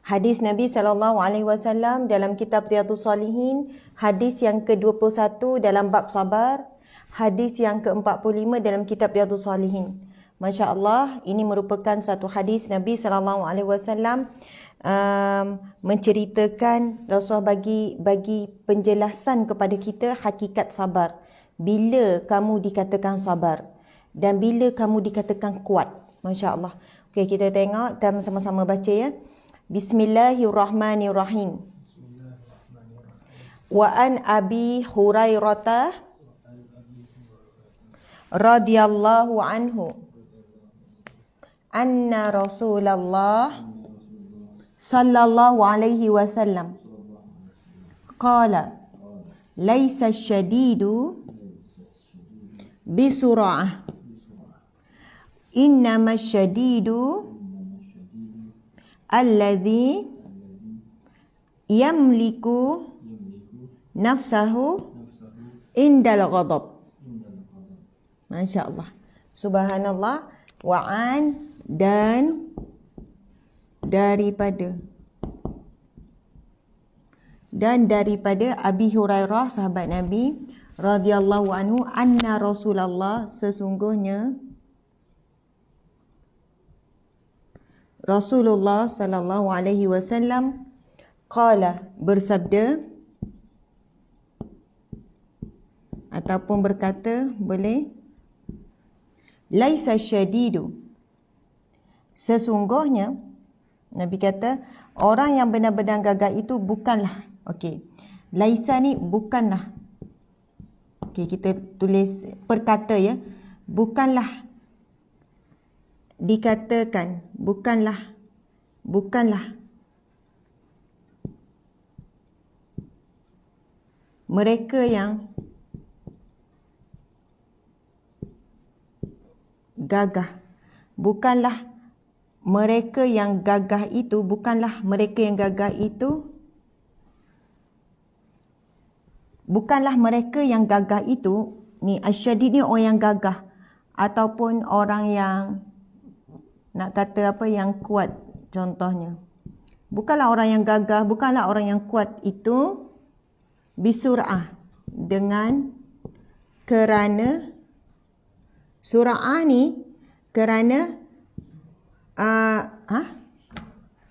Hadis Nabi SAW dalam kitab Riyadhus Salihin, hadis yang ke-21 dalam bab sabar, hadis yang ke-45 dalam kitab Riyadhus Salihin. Masya Allah, ini merupakan satu hadis Nabi SAW menceritakan Rasulullah bagi penjelasan kepada kita hakikat sabar. Bila kamu dikatakan sabar dan bila kamu dikatakan kuat. Masya Allah. Okey, kita tengok dan sama-sama baca ya. Bismillahirrahmanirrahim. Wa an Abi Hurairah radhiyallahu anhu anna Rasulullah sallallahu alaihi wasallam qala laisa syadidu bisur'ah innama syadidu alladhi yamliku nafsahu indal ghadab. Masya Allah. Subhanallah. Wa'an dan daripada Abi Hurairah sahabat Nabi radhiyallahu anhu anna Rasulullah sesungguhnya Rasulullah sallallahu alaihi wasallam qala bersabda. Ataupun berkata boleh laisa syadidu, sesungguhnya Nabi kata orang yang benar-benar gagah itu bukanlah. Okey, laisa ni bukanlah. Okey, kita tulis perkata ya. Bukanlah dikatakan, bukanlah mereka yang gagah. Bukanlah mereka yang gagah itu, bukanlah mereka yang gagah itu, bukanlah mereka yang gagah itu. Ni asyadid ni orang yang gagah ataupun orang yang nak kata apa, yang kuat contohnya. Bukanlah orang yang gagah, bukanlah orang yang kuat itu bisur'ah, dengan kerana sura'ah ni kerana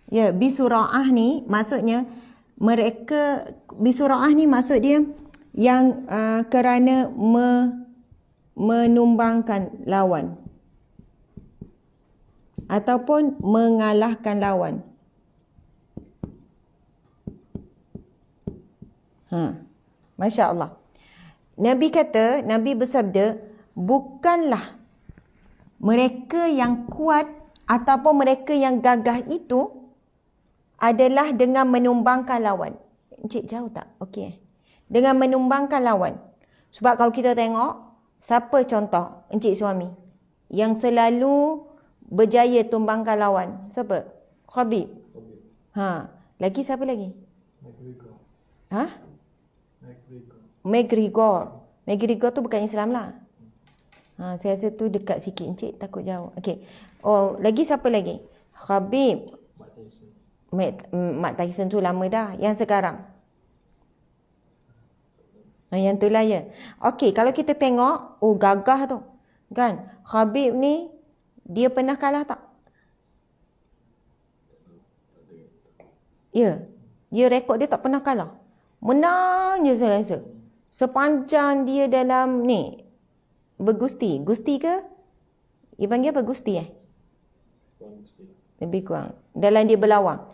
ya, bisura'ah ni maksudnya mereka, bisura'ah ni maksud dia yang kerana menumbangkan lawan ataupun mengalahkan lawan. Masya Allah. Nabi kata, Nabi bersabda, bukanlah mereka yang kuat ataupun mereka yang gagah itu adalah dengan menumbangkan lawan. Encik jauh tak? Okey. Dengan menumbangkan lawan. Sebab kalau kita tengok, siapa contoh encik suami yang selalu berjaya tumbangkan lawan? Siapa? Khabib. Lagi siapa lagi? McGregor. McGregor tu bukan Islam lah. Saya rasa tu dekat sikit, encik takut jauh. Okey. Oh, lagi siapa lagi? Khabib. Mak Tyson tu lama dah. Yang sekarang? Yang tu lah ya. Okey, kalau kita tengok, oh gagah tu. Kan? Khabib ni, dia pernah kalah tak? Ya. Dia rekod dia tak pernah kalah. Menang je saya rasa. Sepanjang dia dalam ni bergusti. Gusti ke? Dia panggil apa? Gusti Lebih kurang. Dalam dia berlawang.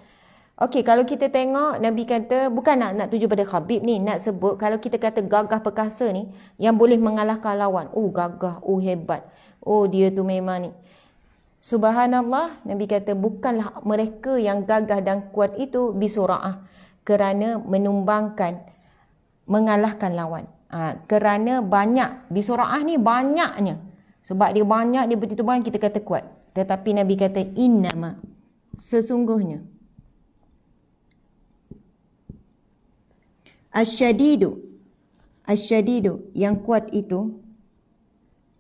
Okey, kalau kita tengok Nabi kata, bukan nak tuju pada Khabib ni, nak sebut kalau kita kata gagah perkasa ni yang boleh mengalahkan lawan. Oh gagah, oh hebat. Oh dia tu memang ni. Subhanallah, Nabi kata bukanlah mereka yang gagah dan kuat itu bisura'ah, kerana menumbangkan, mengalahkan lawan. Kerana banyak, bisura'ah ni banyaknya. Sebab dia banyak, dia bertituban, kita kata kuat. Tetapi Nabi kata innama, sesungguhnya. Asyadidu, yang kuat itu,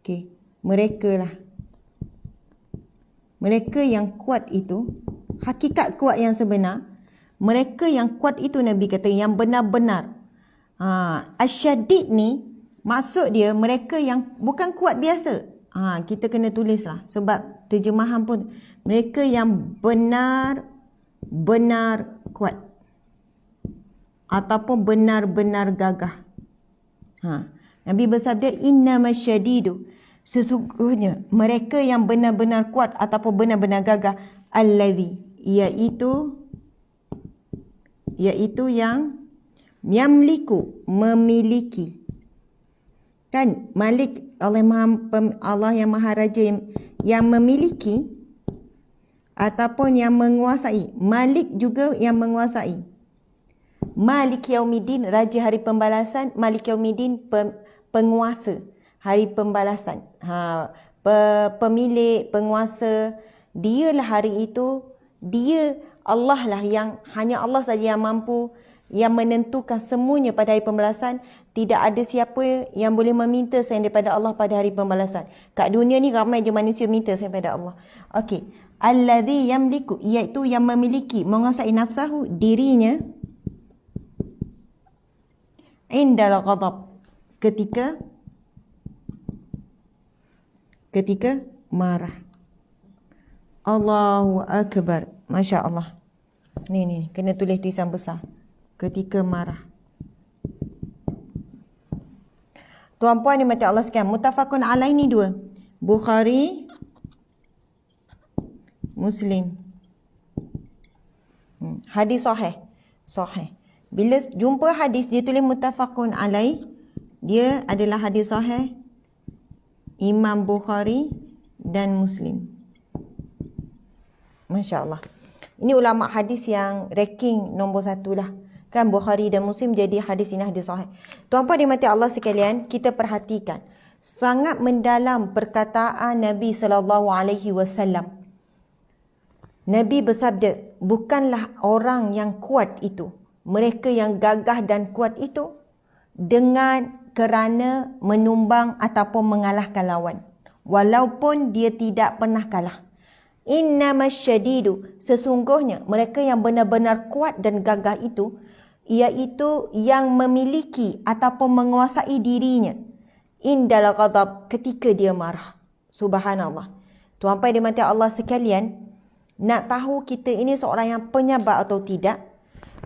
okey, mereka yang kuat itu, hakikat kuat yang sebenar, mereka yang kuat itu Nabi kata yang benar-benar. Asyadid ni maksud dia mereka yang bukan kuat biasa. Kita kena tulislah sebab terjemahan pun mereka yang benar-benar kuat ataupun benar-benar gagah. Nabi bersabda innamasyadidu, sesungguhnya mereka yang benar-benar kuat ataupun benar-benar gagah, allazi, iaitu yang yamliku, memiliki. Kan Malik, Allah yang Maharaja yang memiliki ataupun yang menguasai. Malik juga yang menguasai. Malik Yaumiddin, Raja Hari Pembalasan. Malik Yaumiddin, penguasa Hari Pembalasan. Pemilik, penguasa. Dialah hari itu, dia Allah lah yang, hanya Allah saja yang mampu, yang menentukan semuanya pada hari pembalasan. Tidak ada siapa yang boleh meminta selain daripada Allah pada hari pembalasan. Kat dunia ni ramai je manusia minta selain daripada Allah. Okey. Allazi yamliku, iaitu yang memiliki, menguasai nafsahu, dirinya, indal ghadab, ketika marah. Allahu Akbar. Masya Allah. Ni kena tulis tulisan besar. Ketika marah. Tuan-puan dimati Allah sekalian, muttafaqun alaih ni dua. Bukhari, Muslim. Hadis sahih. Sahih. Bila jumpa hadis dia tulis muttafaqun alaih, dia adalah hadis sahih Imam Bukhari dan Muslim. Masya Allah. Ini ulama hadis yang ranking nombor 1 lah. Kan Bukhari dan Muslim jadi hadis ini hadis sahih. Tuan-puan dimati Allah sekalian, kita perhatikan sangat mendalam perkataan Nabi SAW. Nabi bersabda, bukanlah orang yang kuat itu, mereka yang gagah dan kuat itu dengan kerana menumbang ataupun mengalahkan lawan, walaupun dia tidak pernah kalah. Innamasyadidu, sesungguhnya mereka yang benar-benar kuat dan gagah itu, iaitu yang memiliki ataupun menguasai dirinya indal ghadab, ketika dia marah. Subhanallah. Tuan-puan dimati Allah sekalian, nak tahu kita ini seorang yang penyabar atau tidak,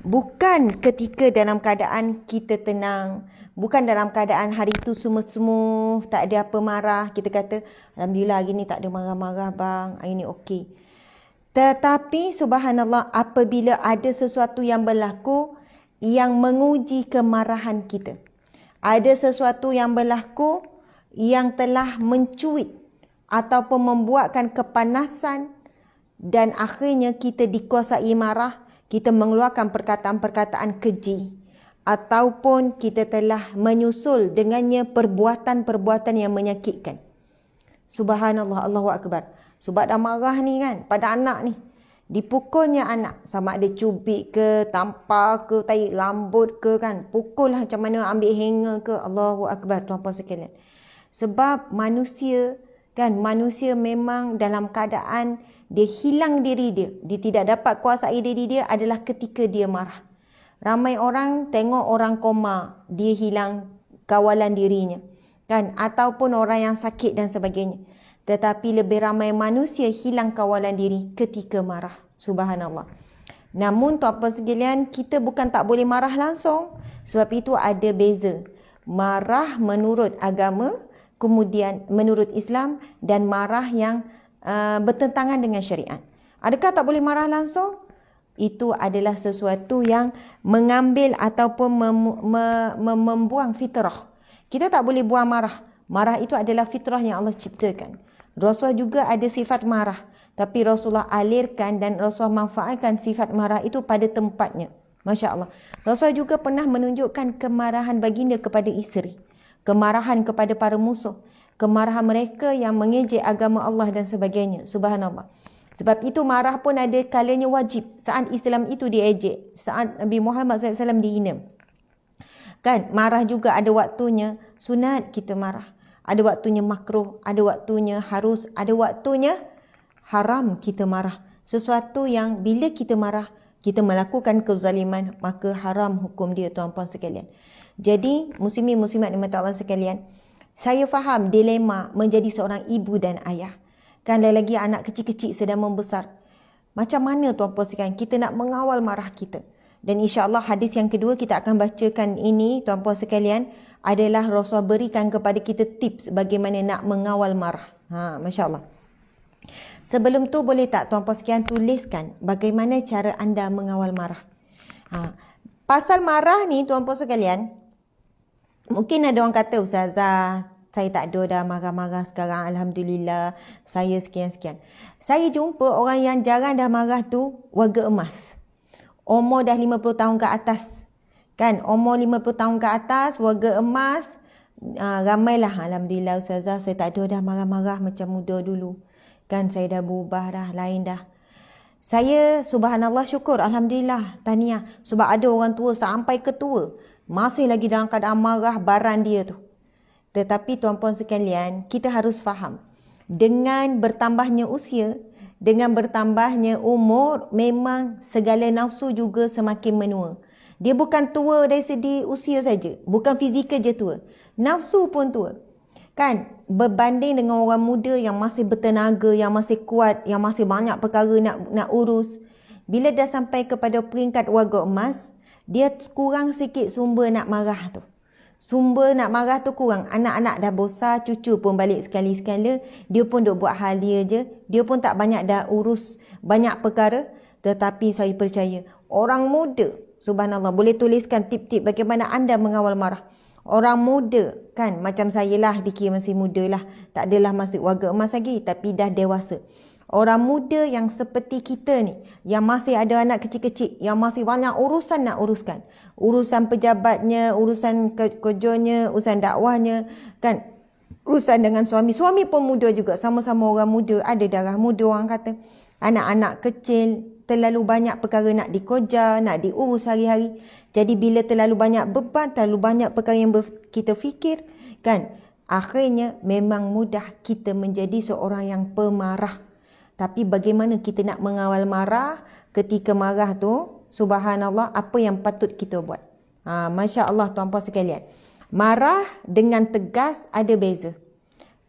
bukan ketika dalam keadaan kita tenang, bukan dalam keadaan hari itu semua tak ada apa marah, kita kata alhamdulillah hari ni tak ada marah-marah bang, hari ni okey. Tetapi subhanallah, apabila ada sesuatu yang berlaku yang menguji kemarahan kita, ada sesuatu yang berlaku yang telah mencuit ataupun membuatkan kepanasan dan akhirnya kita dikuasai marah, kita mengeluarkan perkataan-perkataan keji ataupun kita telah menyusul dengannya perbuatan-perbuatan yang menyakitkan. Subhanallah, Allahu Akbar. Sebab dah marah ni kan pada anak ni, dipukulnya anak, sama ada cubit ke, tampar ke, tarik rambut ke kan, pukul lah macam mana, ambil hanger ke. Allahu Akbar tuan-puan sekalian. Sebab manusia kan, manusia memang dalam keadaan dia hilang diri dia, dia tidak dapat kuasai diri dia adalah ketika dia marah. Ramai orang tengok orang koma, dia hilang kawalan dirinya kan, ataupun orang yang sakit dan sebagainya. Tetapi lebih ramai manusia hilang kawalan diri ketika marah. Subhanallah. Namun tuan-puan sekalian, kita bukan tak boleh marah langsung, sebab itu ada beza. Marah menurut agama, kemudian menurut Islam, dan marah yang bertentangan dengan syariat. Adakah tak boleh marah langsung? Itu adalah sesuatu yang mengambil ataupun membuang fitrah. Kita tak boleh buang marah. Marah itu adalah fitrah yang Allah ciptakan. Rasulullah juga ada sifat marah, tapi Rasulullah alirkan dan Rasulullah manfaatkan sifat marah itu pada tempatnya. Masya Allah. Rasulullah juga pernah menunjukkan kemarahan baginda kepada isteri, kemarahan kepada para musuh, kemarahan mereka yang mengejek agama Allah dan sebagainya. Subhanallah. Sebab itu marah pun ada kalanya wajib. Saat Islam itu diejek, saat Nabi Muhammad SAW dihina. Kan, marah juga ada waktunya sunat kita marah. Ada waktunya makruh, ada waktunya harus, ada waktunya haram kita marah. Sesuatu yang bila kita marah, kita melakukan kezaliman, maka haram hukum dia tuan-puan sekalian. Jadi, muslimin muslimat dimati Allah sekalian, saya faham dilema menjadi seorang ibu dan ayah. Kan lagi anak kecil-kecil sedang membesar. Macam mana tuan-puan sekalian kita nak mengawal marah kita? Dan insya-Allah hadis yang kedua kita akan bacakan ini tuan-puan sekalian adalah Rasul berikan kepada kita tips bagaimana nak mengawal marah. Masya-Allah. Sebelum tu boleh tak tuan-puan sekalian tuliskan bagaimana cara anda mengawal marah? Pasal marah ni tuan-puan sekalian, mungkin ada orang kata, Ustazah, saya tak ada dah marah-marah sekarang. Alhamdulillah, saya sekian-sekian. Saya jumpa orang yang jarang dah marah tu warga emas. Umur dah 50 tahun ke atas. Kan, umur 50 tahun ke atas, warga emas. Ramailah, Alhamdulillah Ustazah, saya tak ada dah marah-marah macam muda dulu. Kan, saya dah berubah dah, lain dah. Saya subhanallah syukur, Alhamdulillah, tahniah. Sebab ada orang tua sampai ke tua masih lagi dalam keadaan marah baran dia tu. Tetapi tuan-puan sekalian, kita harus faham, dengan bertambahnya usia, dengan bertambahnya umur, memang segala nafsu juga semakin menua. Dia bukan tua dari segi usia saja, bukan fizikal je tua, nafsu pun tua. Kan, berbanding dengan orang muda yang masih bertenaga, yang masih kuat, yang masih banyak perkara nak urus. Bila dah sampai kepada peringkat warga emas, dia kurang sikit sumber nak marah tu. Sumber nak marah tu kurang. Anak-anak dah besar, cucu pun balik sekali-sekala. Dia pun duk buat hal dia je. Dia pun tak banyak dah urus banyak perkara. Tetapi saya percaya, orang muda, subhanallah, boleh tuliskan tip-tip bagaimana anda mengawal marah. Orang muda kan, macam saya lah, dikira masih muda lah. Tak adalah masih warga emas lagi, tapi dah dewasa. Orang muda yang seperti kita ni, yang masih ada anak kecil-kecil, yang masih banyak urusan nak uruskan. Urusan pejabatnya, urusan kerjanya, urusan dakwahnya, kan. Urusan dengan suami. Suami pun muda juga, sama-sama orang muda. Ada darah muda orang kata. Anak-anak kecil, terlalu banyak perkara nak dikojar, nak diurus hari-hari. Jadi bila terlalu banyak beban, terlalu banyak perkara yang kita fikir, kan. Akhirnya memang mudah kita menjadi seorang yang pemarah. Tapi bagaimana kita nak mengawal marah? Ketika marah tu, subhanallah, apa yang patut kita buat? Masya Allah tuan-puan sekalian. Marah dengan tegas ada beza.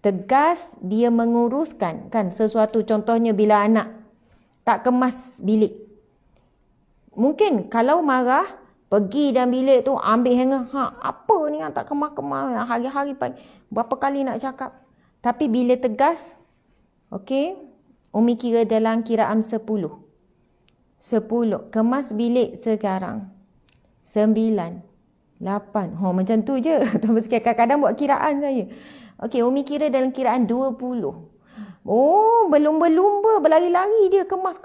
Tegas dia menguruskan kan sesuatu. Contohnya bila anak tak kemas bilik. Mungkin kalau marah, pergi dalam bilik tu ambil hanger. Apa ni yang tak kemas-kemas? Hari-hari berapa kali nak cakap. Tapi bila tegas, okey, Umi kira dalam kiraan 10. 10. Kemas bilik sekarang. 9. 8. Macam tu je. Kadang-kadang buat kiraan saya. Okey, Umi kira dalam kiraan 20. Berlumba-lumba, berlari-lari dia. Kemas.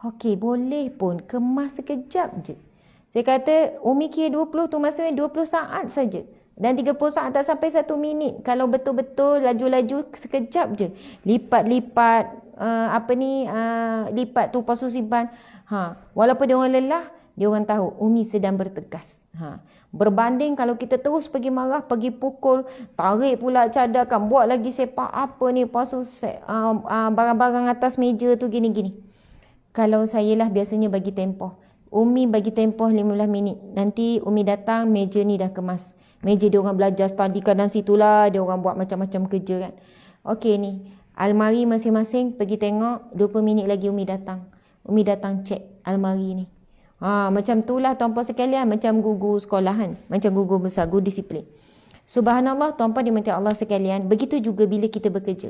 Okey, boleh pun. Kemas sekejap je. Saya kata, Umi kira 20 tu maksudnya 20 saat saja. Dan 30 saat tak sampai 1 minit. Kalau betul-betul laju-laju sekejap je. Lipat-lipat lipat tu pasu simpan. Walaupun dia orang lelah, dia orang tahu Umi sedang bertegas. Berbanding kalau kita terus pergi marah, pergi pukul, tarik pula cadarkan, buat lagi sepak apa ni, pasu barang-barang atas meja tu gini-gini. Kalau saya lah biasanya bagi tempoh. Umi bagi tempoh 15 minit. Nanti Umi datang, meja ni dah kemas. Meja dia orang belajar study kadang situlah, dia orang buat macam-macam kerja kan. Okey ni, almari masing-masing pergi tengok, 20 minit lagi Umi datang. Umi datang cek almari ni. Macam itulah tuan-puan sekalian, macam guru sekolahan, macam guru besar, guru disiplin. Subhanallah tuan-puan dimati Allah sekalian, begitu juga bila kita bekerja.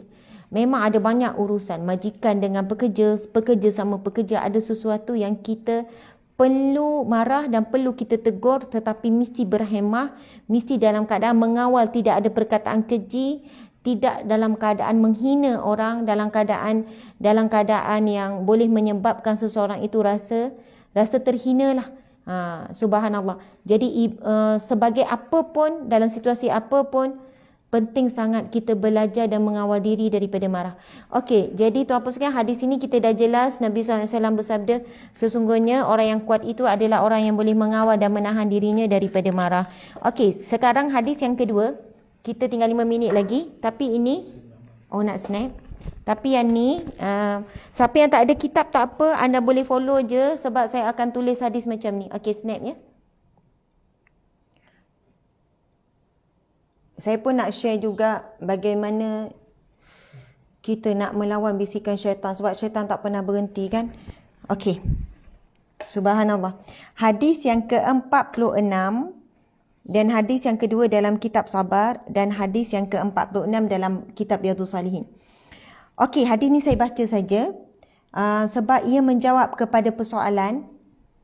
Memang ada banyak urusan, majikan dengan pekerja, pekerja sama pekerja, ada sesuatu yang kita perlu marah dan perlu kita tegur, tetapi mesti berhemah, mesti dalam keadaan mengawal, tidak ada perkataan keji, tidak dalam keadaan menghina orang, dalam keadaan yang boleh menyebabkan seseorang itu rasa terhina lah. Subhanallah. Jadi sebagai apa pun, dalam situasi apa pun, penting sangat kita belajar dan mengawal diri daripada marah. Okey, jadi tuan-puan sekalian, hadis ini kita dah jelas Nabi SAW bersabda, sesungguhnya orang yang kuat itu adalah orang yang boleh mengawal dan menahan dirinya daripada marah. Okey, sekarang hadis yang kedua. Kita tinggal 5 minit lagi. Tapi ini, nak snap. Tapi yang ni, siapa yang tak ada kitab tak apa, anda boleh follow je sebab saya akan tulis hadis macam ni. Okey, snap ya. Saya pun nak share juga bagaimana kita nak melawan bisikan syaitan. Sebab syaitan tak pernah berhenti kan. Okey. Subhanallah. Hadis yang ke-46 dan hadis yang kedua dalam kitab Sabar dan hadis yang ke-46 dalam kitab Riyadhus Salihin. Okey, hadis ni saya baca saja sebab ia menjawab kepada persoalan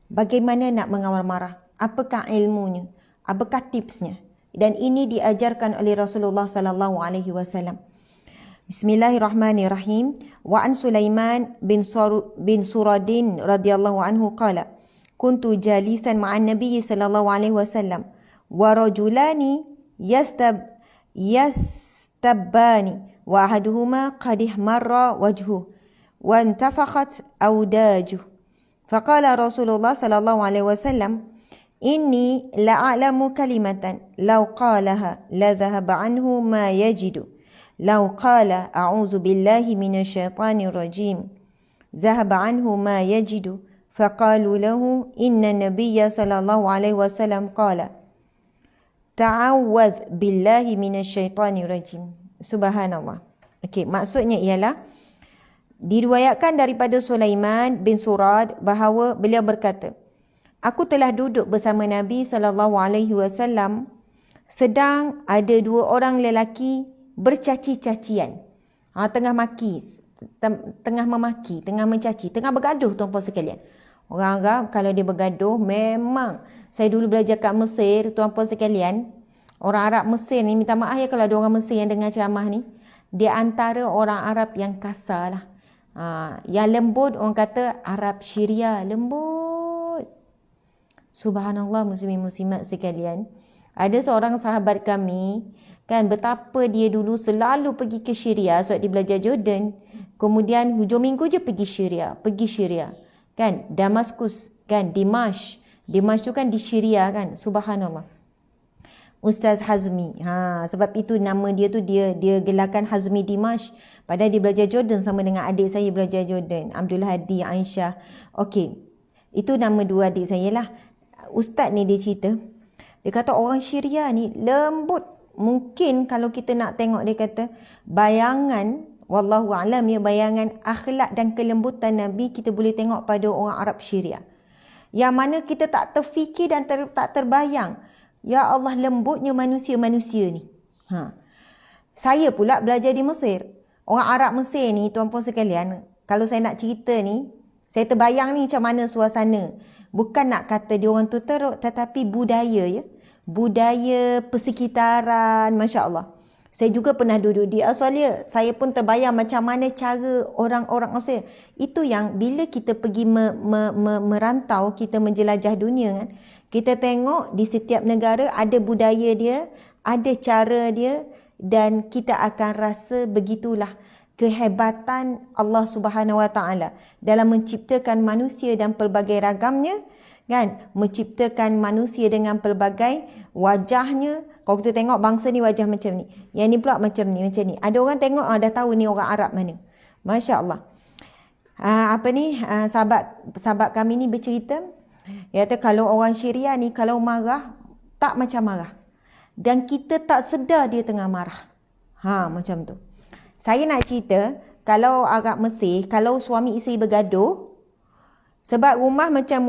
bagaimana nak mengawal marah. Apakah ilmunya? Apakah tipsnya? Dan ini diajarkan oleh Rasulullah sallallahu alaihi wasallam. Bismillahirrahmanirrahim. Wa an Sulaiman bin Suradin radhiyallahu anhu qala kuntu jalisan ma'an Nabiy sallallahu alaihi wasallam wa rajulani yastabbani wa ahaduhuma qad ihmarra wajhuhu wa intafakhat awdajuhu. Faqala Rasulullah sallallahu alaihi wasallam, inni la'alamu kalimatan law qalaha la dhahaba anhu ma yajidu law qala a'udzu billahi minasyaitanir rajim dhahaba anhu ma yajidu. Faqalu lahu inna nabiyya sallallahu alaihi wasallam qala ta'awwadh billahi minasyaitanir rajim. Subhanallah. Okey, maksudnya ialah diriwayatkan daripada Sulaiman bin Surad bahawa beliau berkata, Aku telah duduk bersama Nabi SAW sedang ada dua orang lelaki bercaci-cacian. Tengah maki, tengah memaki, tengah mencaci, tengah bergaduh tuan-puan sekalian. Orang Arab kalau dia bergaduh, memang saya dulu belajar kat Mesir, tuan-puan sekalian, orang Arab Mesir ni, minta maaf ya kalau ada orang Mesir yang dengar ceramah ni, dia antara orang Arab yang kasar lah. Yang lembut orang kata Arab Syria, lembut. Subhanallah muslimin muslimat sekalian. Ada seorang sahabat kami, kan, betapa dia dulu selalu pergi ke Syria sebab dia belajar Jordan. Kemudian hujung minggu je pergi Syria. Kan, Damaskus, kan, Dimash tu kan di Syria kan. Subhanallah. Ustaz Hazmi. Sebab itu nama dia tu dia gelarkan Hazmi Dimash. Padahal dia belajar Jordan sama dengan adik saya belajar Jordan, Abdul Hadi, Aisyah. Okey. Itu nama dua adik saya lah. Ustaz ni dia cerita, dia kata orang Syria ni lembut. Mungkin kalau kita nak tengok, dia kata bayangan, wallahu alam ya, bayangan akhlak dan kelembutan Nabi kita boleh tengok pada orang Arab Syria. Yang mana kita tak terfikir dan tak terbayang. Ya Allah, lembutnya manusia-manusia ni. Saya pula belajar di Mesir. Orang Arab Mesir ni, tuan-puan sekalian, kalau saya nak cerita ni, saya terbayang ni macam mana suasana. Bukan nak kata dia orang tu teruk, tetapi budaya ya. Budaya persekitaran, Masya Allah. Saya juga pernah duduk di Australia. Saya pun terbayang macam mana cara orang-orang Australia. Itu yang bila kita pergi merantau, kita menjelajah dunia kan. Kita tengok di setiap negara ada budaya dia, ada cara dia, dan kita akan rasa begitulah kehebatan Allah Subhanahu Wa Taala dalam menciptakan manusia dan pelbagai ragamnya, kan, menciptakan manusia dengan pelbagai wajahnya. Kalau kita tengok bangsa ni wajah macam ni, yang ni pula macam ni. Ada orang tengok dah tahu ni orang Arab mana. Masya Allah. Sahabat kami ni bercerita, dia kata kalau orang Syria ni kalau marah tak macam marah, dan kita tak sedar dia tengah marah. Macam tu. Saya nak cerita, kalau Arab Mesir, kalau suami isteri bergaduh, sebab rumah macam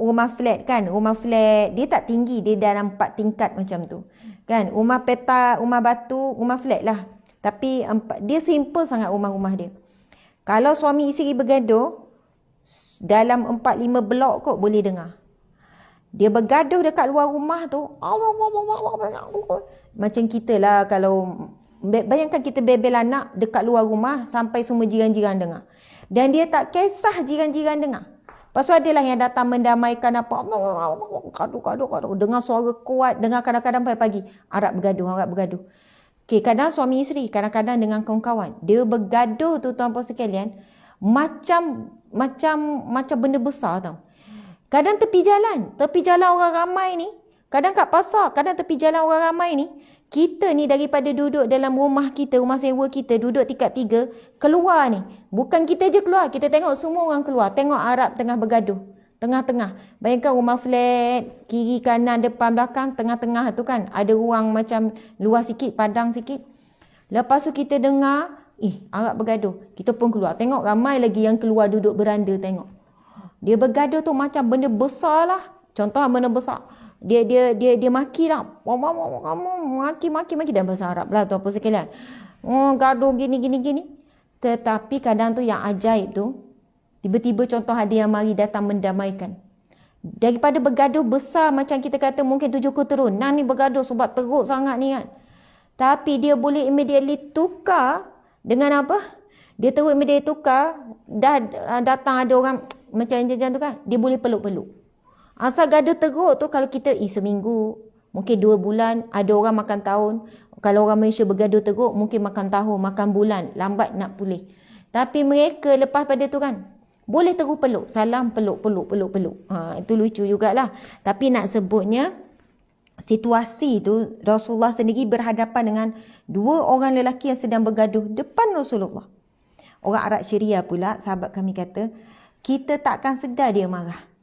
rumah flat kan, rumah flat dia tak tinggi, dia dalam 4 tingkat macam tu. Kan, rumah petak, rumah batu, rumah flat lah. Tapi dia simple sangat rumah-rumah dia. Kalau suami isteri bergaduh, dalam 4-5 blok kot boleh dengar. Dia bergaduh dekat luar rumah tu, macam kita lah kalau bayangkan kita bebel anak dekat luar rumah sampai semua jiran-jiran dengar. Dan dia tak kisah jiran-jiran dengar. Lepas tu adalah yang datang mendamaikan apa. Kadu. Dengar suara kuat. Dengar kadang-kadang pagi-pagi. Arab bergaduh. Okay, kadang suami isteri. Kadang-kadang dengan kawan-kawan. Dia bergaduh tu tuan-puan sekalian. Macam benda besar tau. Kadang tepi jalan orang ramai ni. Kadang kat pasar. Kadang tepi jalan orang ramai ni. Kita ni daripada duduk dalam rumah kita, rumah sewa kita, duduk tingkat 3, keluar ni. Bukan kita je keluar, kita tengok semua orang keluar. Tengok Arab tengah bergaduh. Tengah-tengah. Bayangkan rumah flat, kiri, kanan, depan, belakang, tengah-tengah tu kan. Ada ruang macam luas sikit, padang sikit. Lepas tu kita dengar, Arab bergaduh. Kita pun keluar. Tengok ramai lagi yang keluar duduk beranda tengok. Dia bergaduh tu macam benda besar lah. Contoh benda besar. Dia maki lah. Maki dalam bahasa Arab lah tu apa sekalian. Gaduh gini. Tetapi kadang tu yang ajaib tu, tiba-tiba contoh ada yang mari datang mendamaikan. Daripada bergaduh besar macam kita kata mungkin 7 keturunan ni bergaduh sebab teruk sangat ni kan. Tapi dia boleh immediately tukar dengan apa? Dia terus immediately tukar. Dah datang ada orang macam tu kan. Dia boleh peluk-peluk. Asal gaduh teruk tu kalau kita seminggu, mungkin 2 bulan, ada orang makan tahun. Kalau orang Malaysia bergaduh teruk, mungkin makan tahun, makan bulan, lambat nak pulih. Tapi mereka lepas pada tu kan, boleh terus peluk, salam peluk. Itu lucu jugalah. Tapi nak sebutnya, situasi tu Rasulullah sendiri berhadapan dengan 2 orang lelaki yang sedang bergaduh depan Rasulullah. Orang Arab Syria pula, sahabat kami kata, kita takkan sedar dia marah.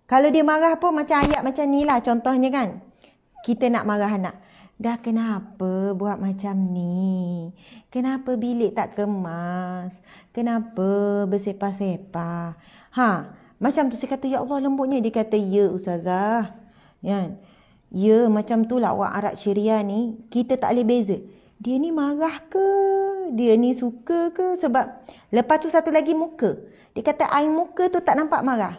Kalau dia marah pun macam ayat macam ni lah contohnya kan. Kita nak marah anak. Dah kenapa buat macam ni? Kenapa bilik tak kemas? Kenapa bersepah-sepah? Macam tu saya kata, ya Allah lembutnya. Dia kata, ya Ustazah. Ya, ya macam tu lah orang Arab Syria ni. Kita tak boleh beza. Dia ni marah ke? Dia ni suka ke? Sebab lepas tu satu lagi muka. Dia kata air muka tu tak nampak marah.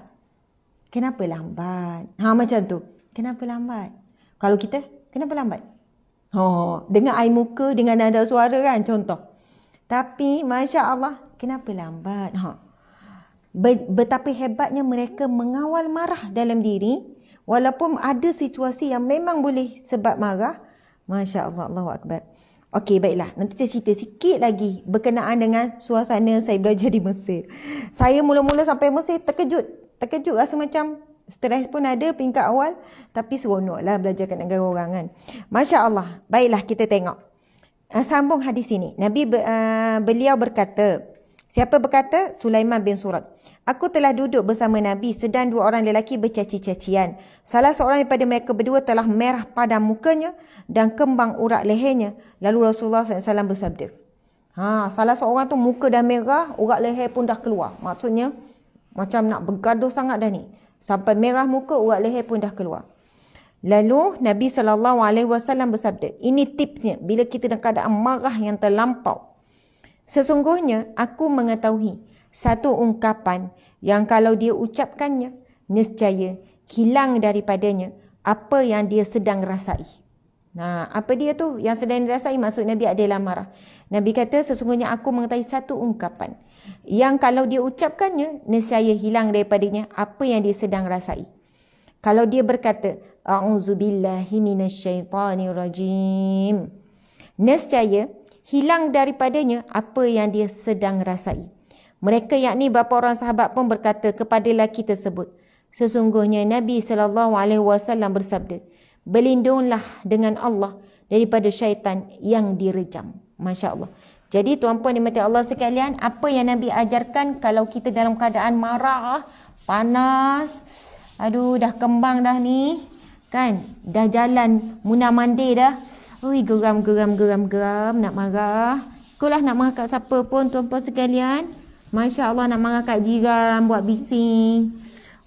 Kenapa lambat? Macam tu. Kenapa lambat? Kalau kita, kenapa lambat? Dengan air muka, dengan nada suara kan, contoh. Tapi Masya Allah, kenapa lambat? Betapa hebatnya mereka mengawal marah dalam diri. Walaupun ada situasi yang memang boleh sebab marah. Masya Allah, Allahu Akbar. Okey, baiklah. Nanti saya cerita sikit lagi berkenaan dengan suasana saya belajar di Mesir. Saya mula-mula sampai Mesir terkejut. Terkejut, rasa macam stres pun ada peringkat awal. Tapi seronok lah belajar kat negara orang kan. Masya Allah. Baiklah, kita tengok. Sambung hadis ini. Beliau berkata, siapa berkata? Sulaiman bin Surad. Aku telah duduk bersama Nabi sedang dua orang lelaki bercaci-cacian. Salah seorang daripada mereka berdua telah merah padam mukanya dan kembang urat lehernya. Lalu Rasulullah SAW bersabda. Salah seorang tu muka dah merah, urat leher pun dah keluar. Maksudnya macam nak bergaduh sangat dah ni. Sampai merah muka, urat leher pun dah keluar. Lalu Nabi SAW bersabda. Ini tipsnya bila kita dalam keadaan marah yang terlampau. Sesungguhnya aku mengetahui satu ungkapan yang kalau dia ucapkannya, nescaya hilang daripadanya apa yang dia sedang rasai. Apa dia tu yang sedang dirasai? Maksud Nabi adalah marah. Nabi kata, sesungguhnya aku mengetahui satu ungkapan yang kalau dia ucapkannya, nescaya hilang daripadanya apa yang dia sedang rasai. Kalau dia berkata, A'udzubillahi minasyaitanirrajim, nescaya hilang daripadanya apa yang dia sedang rasai. Mereka yakni beberapa orang sahabat pun berkata kepada lelaki tersebut, sesungguhnya Nabi SAW bersabda, berlindunglah dengan Allah daripada syaitan yang direjam. Masya Allah. Jadi tuan-puan dimati Allah sekalian, apa yang Nabi ajarkan kalau kita dalam keadaan marah, panas, aduh dah kembang dah ni, kan, dah jalan munah mandi dah, geram nak marah. Ikulah nak marah kat siapa pun tuan-puan sekalian. Masya Allah, nak marah kat jiran buat bising.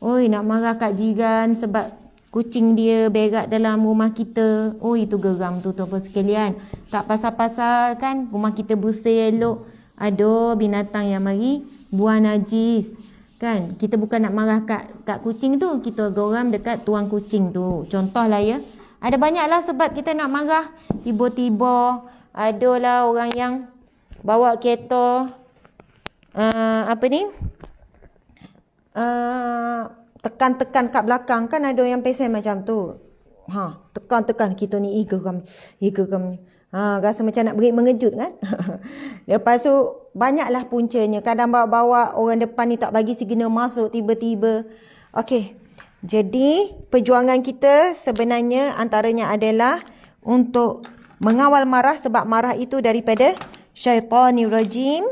Nak marah kat jiran sebab kucing dia berak dalam rumah kita. Itu geram tu tuan-puan sekalian. Tak pasal-pasal kan rumah kita bersih elok. Aduh, binatang yang mari buang najis. Kan, kita bukan nak marah kat kucing tu, kita geram dekat tuang kucing tu. Contohlah ya. Ada banyaklah sebab kita nak marah. Tiba-tiba adalah orang yang bawa kereta tekan-tekan kat belakang, kan ada yang pesen macam tu. Tekan-tekan kita ni geram ni. Rasa macam nak beri mengejut kan. Lepas tu banyaklah puncanya. Kadang bawa-bawa orang depan ni tak bagi signal masuk tiba-tiba. Okey. Jadi perjuangan kita sebenarnya antaranya adalah untuk mengawal marah, sebab marah itu daripada syaitanir rajim.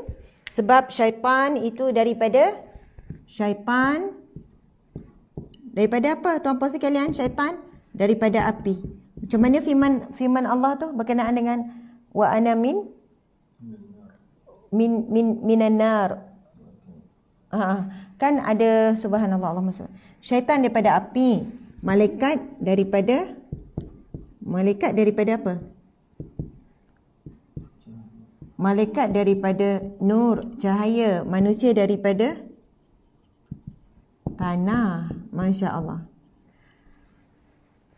Sebab syaitan itu daripada apa tuan-puan sekalian? Syaitan daripada api. Macam mana firman Allah tu berkenaan dengan wa ana minan nar. Kan ada subhanallah, Allahumma salli. Syaitan daripada api, malaikat daripada apa? Malaikat daripada nur, cahaya. Manusia daripada tanah. Masya Allah.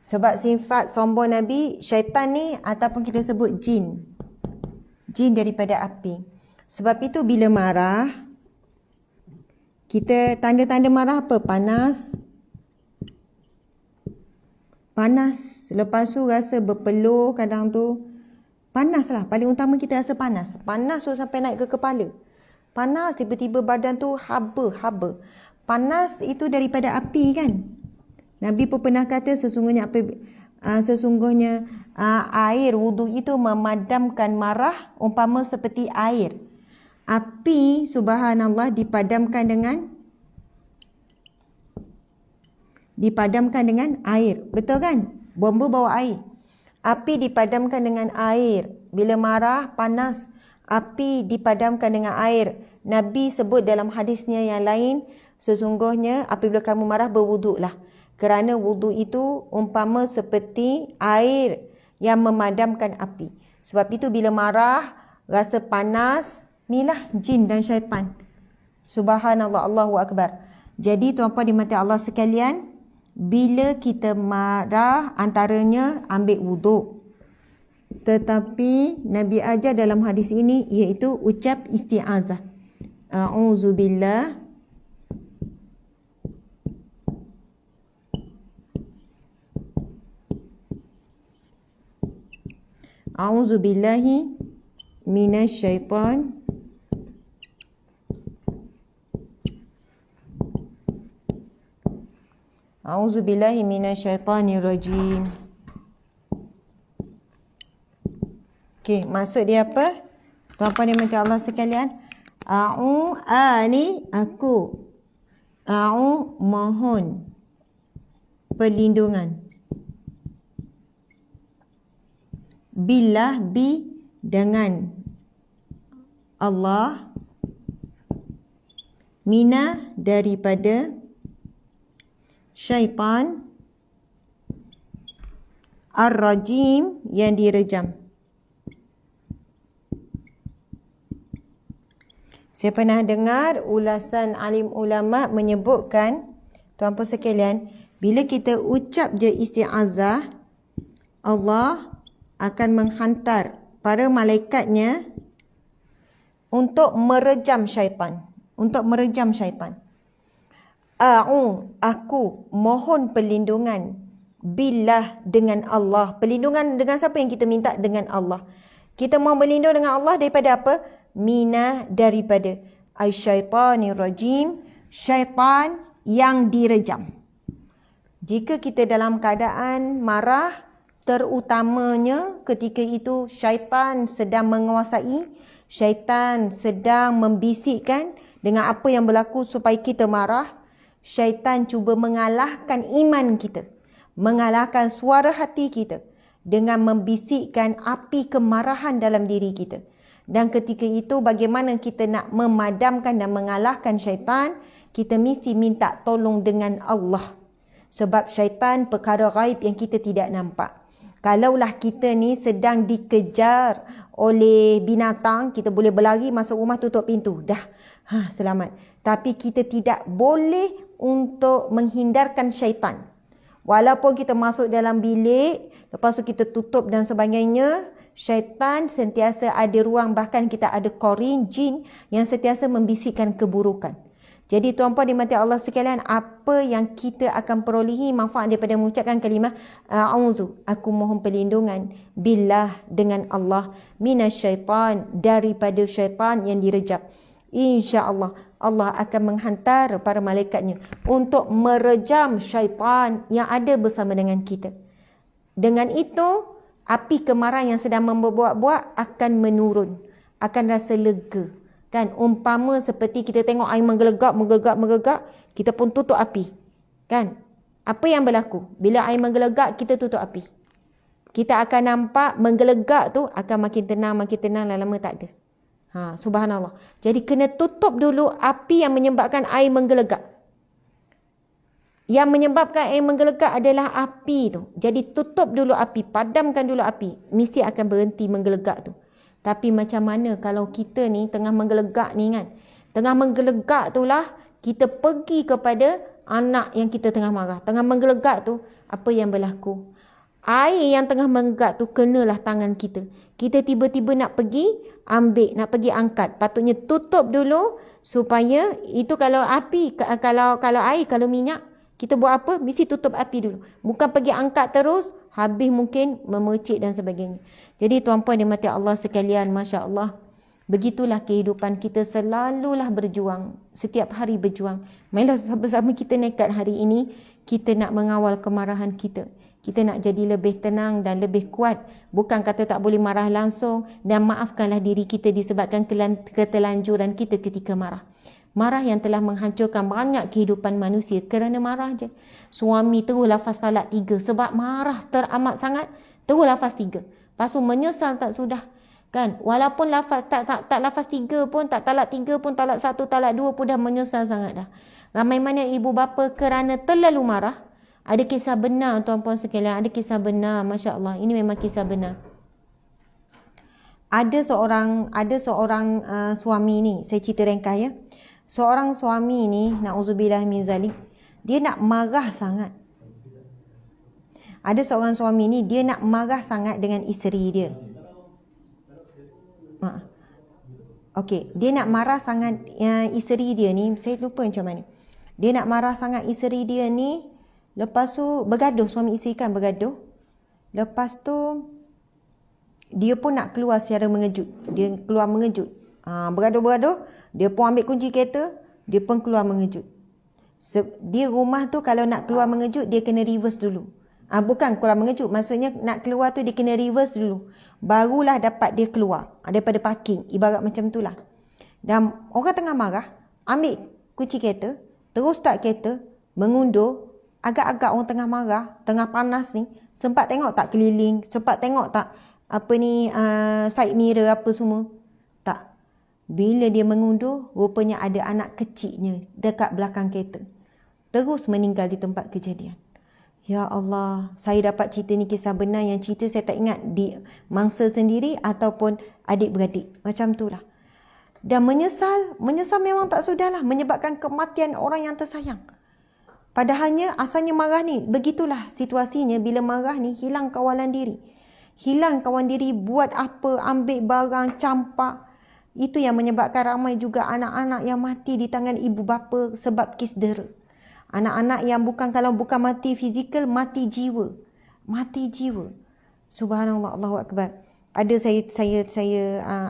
Sebab sifat sombong Nabi, syaitan ni ataupun kita sebut jin. Jin daripada api. Sebab itu bila marah, kita tanda-tanda marah apa? Panas. Lepas tu rasa berpeluh kadang tu. Panas lah. Paling utama kita rasa panas. Panas tu sampai naik ke kepala. Panas tiba-tiba badan tu haba. Panas itu daripada api kan. Nabi pun pernah kata sesungguhnya air wudu itu memadamkan marah umpama seperti air. Api subhanallah dipadamkan dengan air. Betul kan? Bomba bawa air. Api dipadamkan dengan air. Bila marah, panas, api dipadamkan dengan air. Nabi sebut dalam hadisnya yang lain, Sesungguhnya apabila kamu marah, berwuduklah. Kerana wuduk itu umpama seperti air yang memadamkan api. Sebab itu bila marah, rasa panas, inilah jin dan syaitan. Subhanallah, Allahu Akbar. Jadi tuan-puan dimati Allah sekalian, bila kita marah, antaranya ambil wuduk. Tetapi Nabi ajar dalam hadis ini iaitu ucap isti'azah. A'udzubillah A'udzubillahi minasyaitan A'udzubillahi minasyaitanirrajim. Okey, maksud dia apa? Tuan-puan dan puan Allah sekalian, aku. Mohon perlindungan. Billah dengan Allah, mina daripada syaitan, ar-rajim yang direjam. Saya pernah dengar ulasan alim ulama menyebutkan, tuan-puan sekalian, bila kita ucap je isti'azah, Allah akan menghantar para malaikatnya untuk merejam syaitan. Aku mohon perlindungan. Billah dengan Allah. Perlindungan dengan siapa yang kita minta? Dengan Allah. Kita mau berlindung dengan Allah daripada apa? Mina daripada asyaitanir rajim, syaitan yang direjam. Jika kita dalam keadaan marah, terutamanya ketika itu syaitan sedang menguasai, syaitan sedang membisikkan dengan apa yang berlaku supaya kita marah, syaitan cuba mengalahkan iman kita, mengalahkan suara hati kita dengan membisikkan api kemarahan dalam diri kita. Dan ketika itu bagaimana kita nak memadamkan dan mengalahkan syaitan? Kita mesti minta tolong dengan Allah. Sebab syaitan perkara gaib yang kita tidak nampak. Kalaulah kita ni sedang dikejar oleh binatang, kita boleh berlari masuk rumah, tutup pintu. Dah, selamat. Tapi kita tidak boleh untuk menghindarkan syaitan. Walaupun kita masuk dalam bilik, lepas tu kita tutup dan sebagainya, syaitan sentiasa ada ruang, bahkan kita ada korin, jin yang sentiasa membisikkan keburukan. Jadi tuan-puan dimati Allah sekalian, apa yang kita akan perolehi manfaat daripada mengucapkan kalimah a'udzu, aku mohon perlindungan, billah dengan Allah, minasyaitan, daripada syaitan yang direjam. InsyaAllah Allah akan menghantar para malaikatnya untuk merejam syaitan yang ada bersama dengan kita. Dengan itu api kemarahan yang sedang membuat-buat akan menurun, akan rasa lega. Kan, umpama seperti kita tengok air menggelegak, kita pun tutup api. Kan? Apa yang berlaku? Bila air menggelegak, kita tutup api. Kita akan nampak menggelegak tu akan makin tenang, lama-lama tak ada. Subhanallah. Jadi kena tutup dulu api yang menyebabkan air menggelegak. Yang menyebabkan air menggelegak adalah api tu. Jadi tutup dulu api, padamkan dulu api. Mesti akan berhenti menggelegak tu. Tapi macam mana kalau kita ni tengah menggelegak ni kan. Tengah menggelegak tu lah kita pergi kepada anak yang kita tengah marah. Tengah menggelegak tu, apa yang berlaku? Air yang tengah menggelegak tu kenalah tangan kita. Kita tiba-tiba nak pergi ambil, nak pergi angkat. Patutnya tutup dulu supaya itu kalau api, kalau air, kalau minyak, kita buat apa? Mesti tutup api dulu. Bukan pergi angkat terus, habis mungkin memercik dan sebagainya. Jadi tuan-puan dimati Allah sekalian, Masya Allah. Begitulah kehidupan kita, selalulah berjuang. Setiap hari berjuang. Marilah sama-sama kita nekat hari ini, kita nak mengawal kemarahan kita. Kita nak jadi lebih tenang dan lebih kuat. Bukan kata tak boleh marah langsung. Dan maafkanlah diri kita disebabkan ketelanjuran kita ketika marah. Marah yang telah menghancurkan banyak kehidupan manusia kerana marah je. Suami terus lafaz salat 3 sebab marah teramat sangat, terus lafaz 3. Lepas tu menyesal tak sudah. Kan, walaupun lafaz tak lafaz 3 pun, tak talak 3 pun, talak 1, talak 2 pun dah menyesal sangat dah. Ramai mana ibu bapa kerana terlalu marah. Ada kisah benar tuan-puan sekalian, ada kisah benar, masya-Allah. Ini memang kisah benar. Ada seorang suami ni, saya cerita ringkas ya. Seorang suami ni, na'udzubillah min zalik, dia nak marah sangat. Ada seorang suami ni, dia nak marah sangat dengan isteri dia. Okey, dia nak marah sangat isteri dia ni, saya lupa macam mana. Dia nak marah sangat isteri dia ni, lepas tu bergaduh, suami isteri kan bergaduh. Lepas tu dia pun nak keluar secara mengejut. Dia keluar mengejut. Bergaduh-bergaduh, dia pun ambil kunci kereta, dia pun keluar mengejut. Dia rumah tu kalau nak keluar mengejut, dia kena reverse dulu. Bukan keluar mengejut, maksudnya nak keluar tu dia kena reverse dulu. Barulah dapat dia keluar daripada parking. Ibarat macam itulah. Dan orang tengah marah, ambil kunci kereta, terus start kereta, mengundur. Agak-agak orang tengah marah, tengah panas ni, sempat tengok tak keliling, sempat tengok tak side mirror apa semua. Tak. Bila dia mengundur, rupanya ada anak kecilnya dekat belakang kereta. Terus meninggal di tempat kejadian. Ya Allah, saya dapat cerita ni kisah benar, yang cerita saya tak ingat di mangsa sendiri ataupun adik-beradik. Macam itulah. Dan menyesal memang tak sudahlah, menyebabkan kematian orang yang tersayang. Padahalnya asalnya marah ni, begitulah situasinya bila marah ni, hilang kawalan diri. Hilang kawan diri, buat apa, ambil barang, campak. Itu yang menyebabkan ramai juga anak-anak yang mati di tangan ibu bapa sebab kes dera. Anak-anak yang kalau bukan mati fizikal, mati jiwa. Mati jiwa. Subhanallah, Allahu Akbar. Ada saya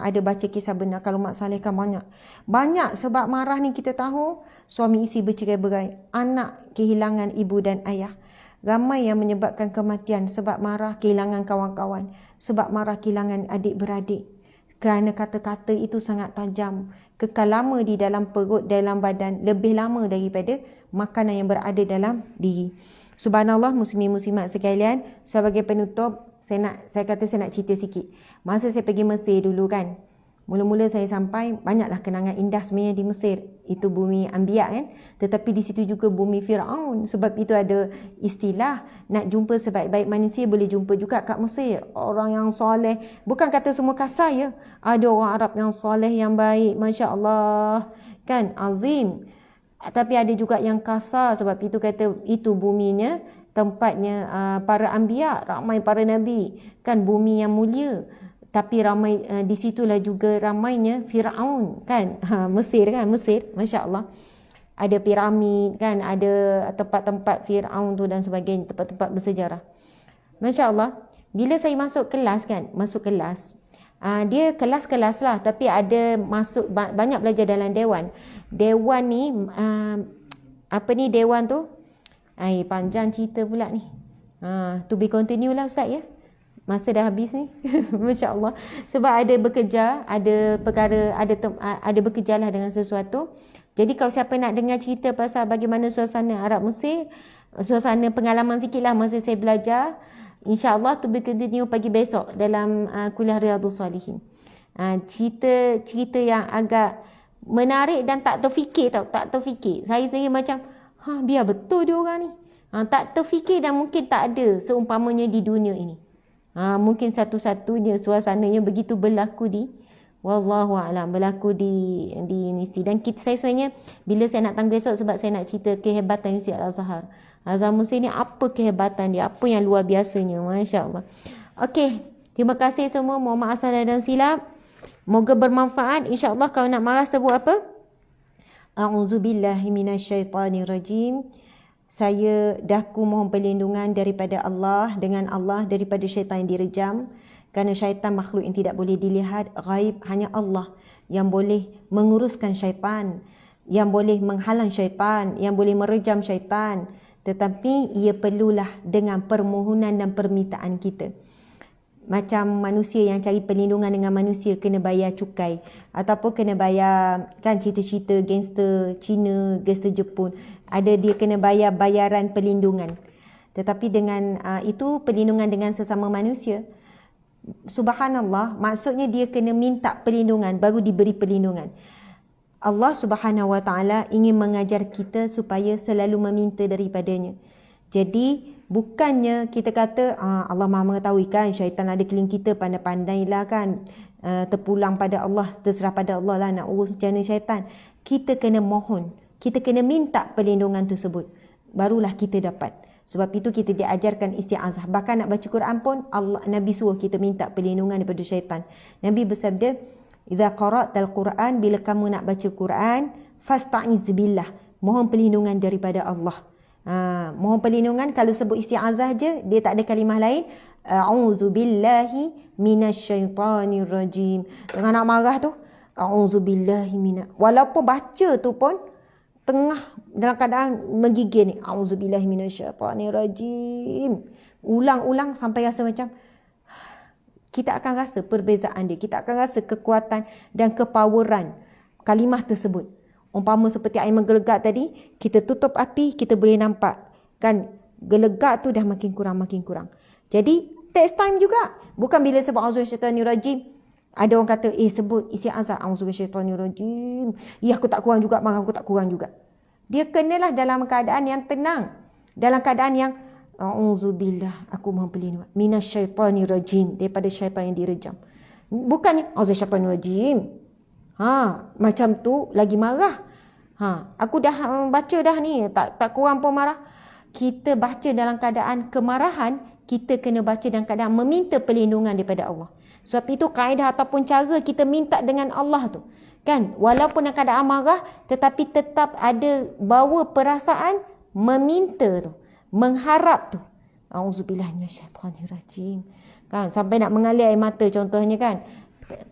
ada baca kisah benar, kalau Mak Saleh kan banyak. Banyak sebab marah ni kita tahu suami isteri bercerai-berai, anak kehilangan ibu dan ayah. Ramai yang menyebabkan kematian sebab marah kehilangan kawan-kawan, sebab marah kehilangan adik-beradik. Kerana kata-kata itu sangat tajam, kekal lama di dalam perut, dalam badan, lebih lama daripada makanan yang berada dalam diri. Subhanallah, muslimin-muslimat sekalian, sebagai penutup, saya kata saya nak cerita sikit. Masa saya pergi Mesir dulu kan, mula-mula saya sampai, banyaklah kenangan indah sebenarnya di Mesir. Itu bumi Anbiya kan. Tetapi di situ juga bumi Fir'aun. Sebab itu ada istilah, nak jumpa sebaik-baik manusia, boleh jumpa juga kat Mesir. Orang yang soleh. Bukan kata semua kasar ya. Ada orang Arab yang soleh, yang baik. Masya Allah. Kan, azim. Tapi ada juga yang kasar. Sebab itu kata, itu buminya, tempatnya para Anbiya. Ramai para Nabi. Kan, bumi yang mulia. Tapi ramai di situlah juga ramainya Firaun kan. Mesir kan, Mesir, masya-Allah. Ada piramid kan, ada tempat-tempat Firaun tu dan sebagainya, tempat-tempat bersejarah. Masya-Allah. Bila saya masuk kelas kan, dia kelas-kelas lah, tapi ada masuk banyak belajar dalam dewan. Dewan ni dewan tu? Panjang cerita pula ni. To be continue lah Ustaz ya. Masa dah habis ni. Masya Allah. Sebab ada bekerja, ada perkara, ada bekerjalah dengan sesuatu. Jadi kalau siapa nak dengar cerita pasal bagaimana suasana Arab Mesir, suasana pengalaman sikit lah masa saya belajar, insya-Allah to be continue pagi besok dalam kuliah Riyadhus Salihin. Cerita yang agak menarik dan tak terfikir tau, tak terfikir. Saya sendiri macam, biar betul dia orang ni. Tak terfikir dan mungkin tak ada seumpamanya di dunia ini. Mungkin satu-satunya suasananya begitu berlaku wallahu a'lam, berlaku di universiti. Dan saya sebenarnya bila saya nak tanggung esok, sebab saya nak cerita kehebatan Universiti Al-Azhar. Al-Azhar Mesir ni, apa kehebatan dia, apa yang luar biasanya, masya-Allah. Okey, terima kasih semua. Mohon maaf salah dan silap. Moga bermanfaat. Insya-Allah kalau nak marah sebut apa? A'udzubillahi minasyaitanirrajim. Saya daku mohon perlindungan daripada Allah, dengan Allah daripada syaitan yang direjam. Kerana syaitan makhluk yang tidak boleh dilihat, ghaib, hanya Allah yang boleh menguruskan syaitan, yang boleh menghalang syaitan, yang boleh merejam syaitan. Tetapi ia perlulah dengan permohonan dan permintaan kita. Macam manusia yang cari perlindungan dengan manusia kena bayar cukai, ataupun kena bayar, kan cerita-cerita gangster Cina, gangster Jepun, ada dia kena bayar bayaran perlindungan. Tetapi dengan itu perlindungan dengan sesama manusia, Subhanallah, maksudnya dia kena minta perlindungan baru diberi perlindungan. Allah Subhanahu Wa Taala ingin mengajar kita supaya selalu meminta daripadanya. Jadi bukannya kita kata Allah Maha mengetahui kan, syaitan ada keliling kita, pandai-pandailah kan, terpulang pada Allah, terserah pada Allah lah nak urus macam mana syaitan. Kita kena mohon, kita kena minta perlindungan tersebut, barulah kita dapat. Sebab itu kita diajarkan isti'azah. Bahkan nak baca Quran pun Nabi suruh kita minta perlindungan daripada syaitan. Nabi bersabda, "Idza qara'tal Quran," bila kamu nak baca Quran, fasta'iz billah, mohon perlindungan daripada Allah. Mohon perlindungan, kalau sebut isti'azah je, dia tak ada kalimah lain. A'udzu billahi minasyaitonir rajim. Dengan nak marah tu, a'udzu billahi walaupun baca tu pun tengah dalam keadaan menggigil ni, auzubillahi minasyaitonirrajim, ulang-ulang sampai rasa macam kita akan rasa perbezaan dia, kita akan rasa kekuatan dan kepoweran kalimah tersebut. Umpama seperti air menggelegar tadi, kita tutup api, kita boleh nampak kan gelegak tu dah makin kurang. Jadi takes time juga. Bukan bila sebut auzubillahiminasyaitonirrajim ada orang kata sebut isti'azah auzubillahiminasyaitonirrajim, aku tak kurang juga, marah aku tak kurang juga. Dia kenalah dalam keadaan yang tenang, dalam keadaan yang auzubillah, aku mohon perlindungan minasyaitonirrajim, daripada syaitan yang direjam. Bukannya auzubillahiminasyaitonirrajim, macam tu lagi marah. Aku dah baca dah ni, tak kurang pun marah. Kita baca dalam keadaan kemarahan, kita kena baca dalam keadaan meminta perlindungan daripada Allah. Sebab itu kaedah ataupun cara kita minta dengan Allah tu, kan, walaupun dalam keadaan marah, tetapi tetap ada bawa perasaan meminta tu, mengharap tu. Auzubillahi minasyaitonirrajim. Kan, sampai nak mengalir air mata contohnya kan.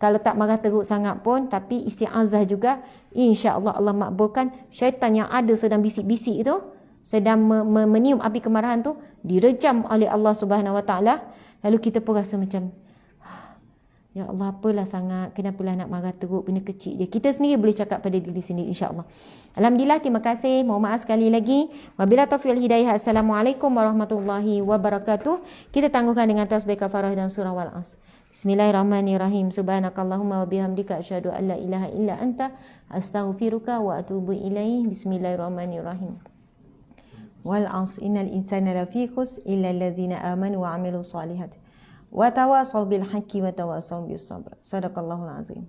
Kalau tak marah teruk sangat pun, tapi isti'azah juga, insya-Allah Allah makbulkan. Syaitan yang ada sedang bisik-bisik tu, sedang meniup api kemarahan tu, direjam oleh Allah Subhanahu Wa Taala. Lalu kita pun rasa macam, ya Allah, apalah sangat, kenapalah nak marah teruk, benda kecil je. Kita sendiri boleh cakap pada diri sendiri, insya-Allah. Alhamdulillah, terima kasih. Mohon maaf sekali lagi. Wabillahi taufiq wal hidayah. Assalamualaikum warahmatullahi wabarakatuh. Kita tangguhkan dengan tasbih kafarah dan surah wal asr. Bismillahirrahmanirrahim. Subhanakallahumma wa bihamdika asyhadu an la ilaha illa anta astaghfiruka wa atubu ilaih. Bismillahirrahmanirrahim. Wal asr innal insana lafi khusr illa allazina amanu wa amilus solihat. Wa tawasaw bil haqqi wa tawasaw bis sabr. Sadaqallahul azim.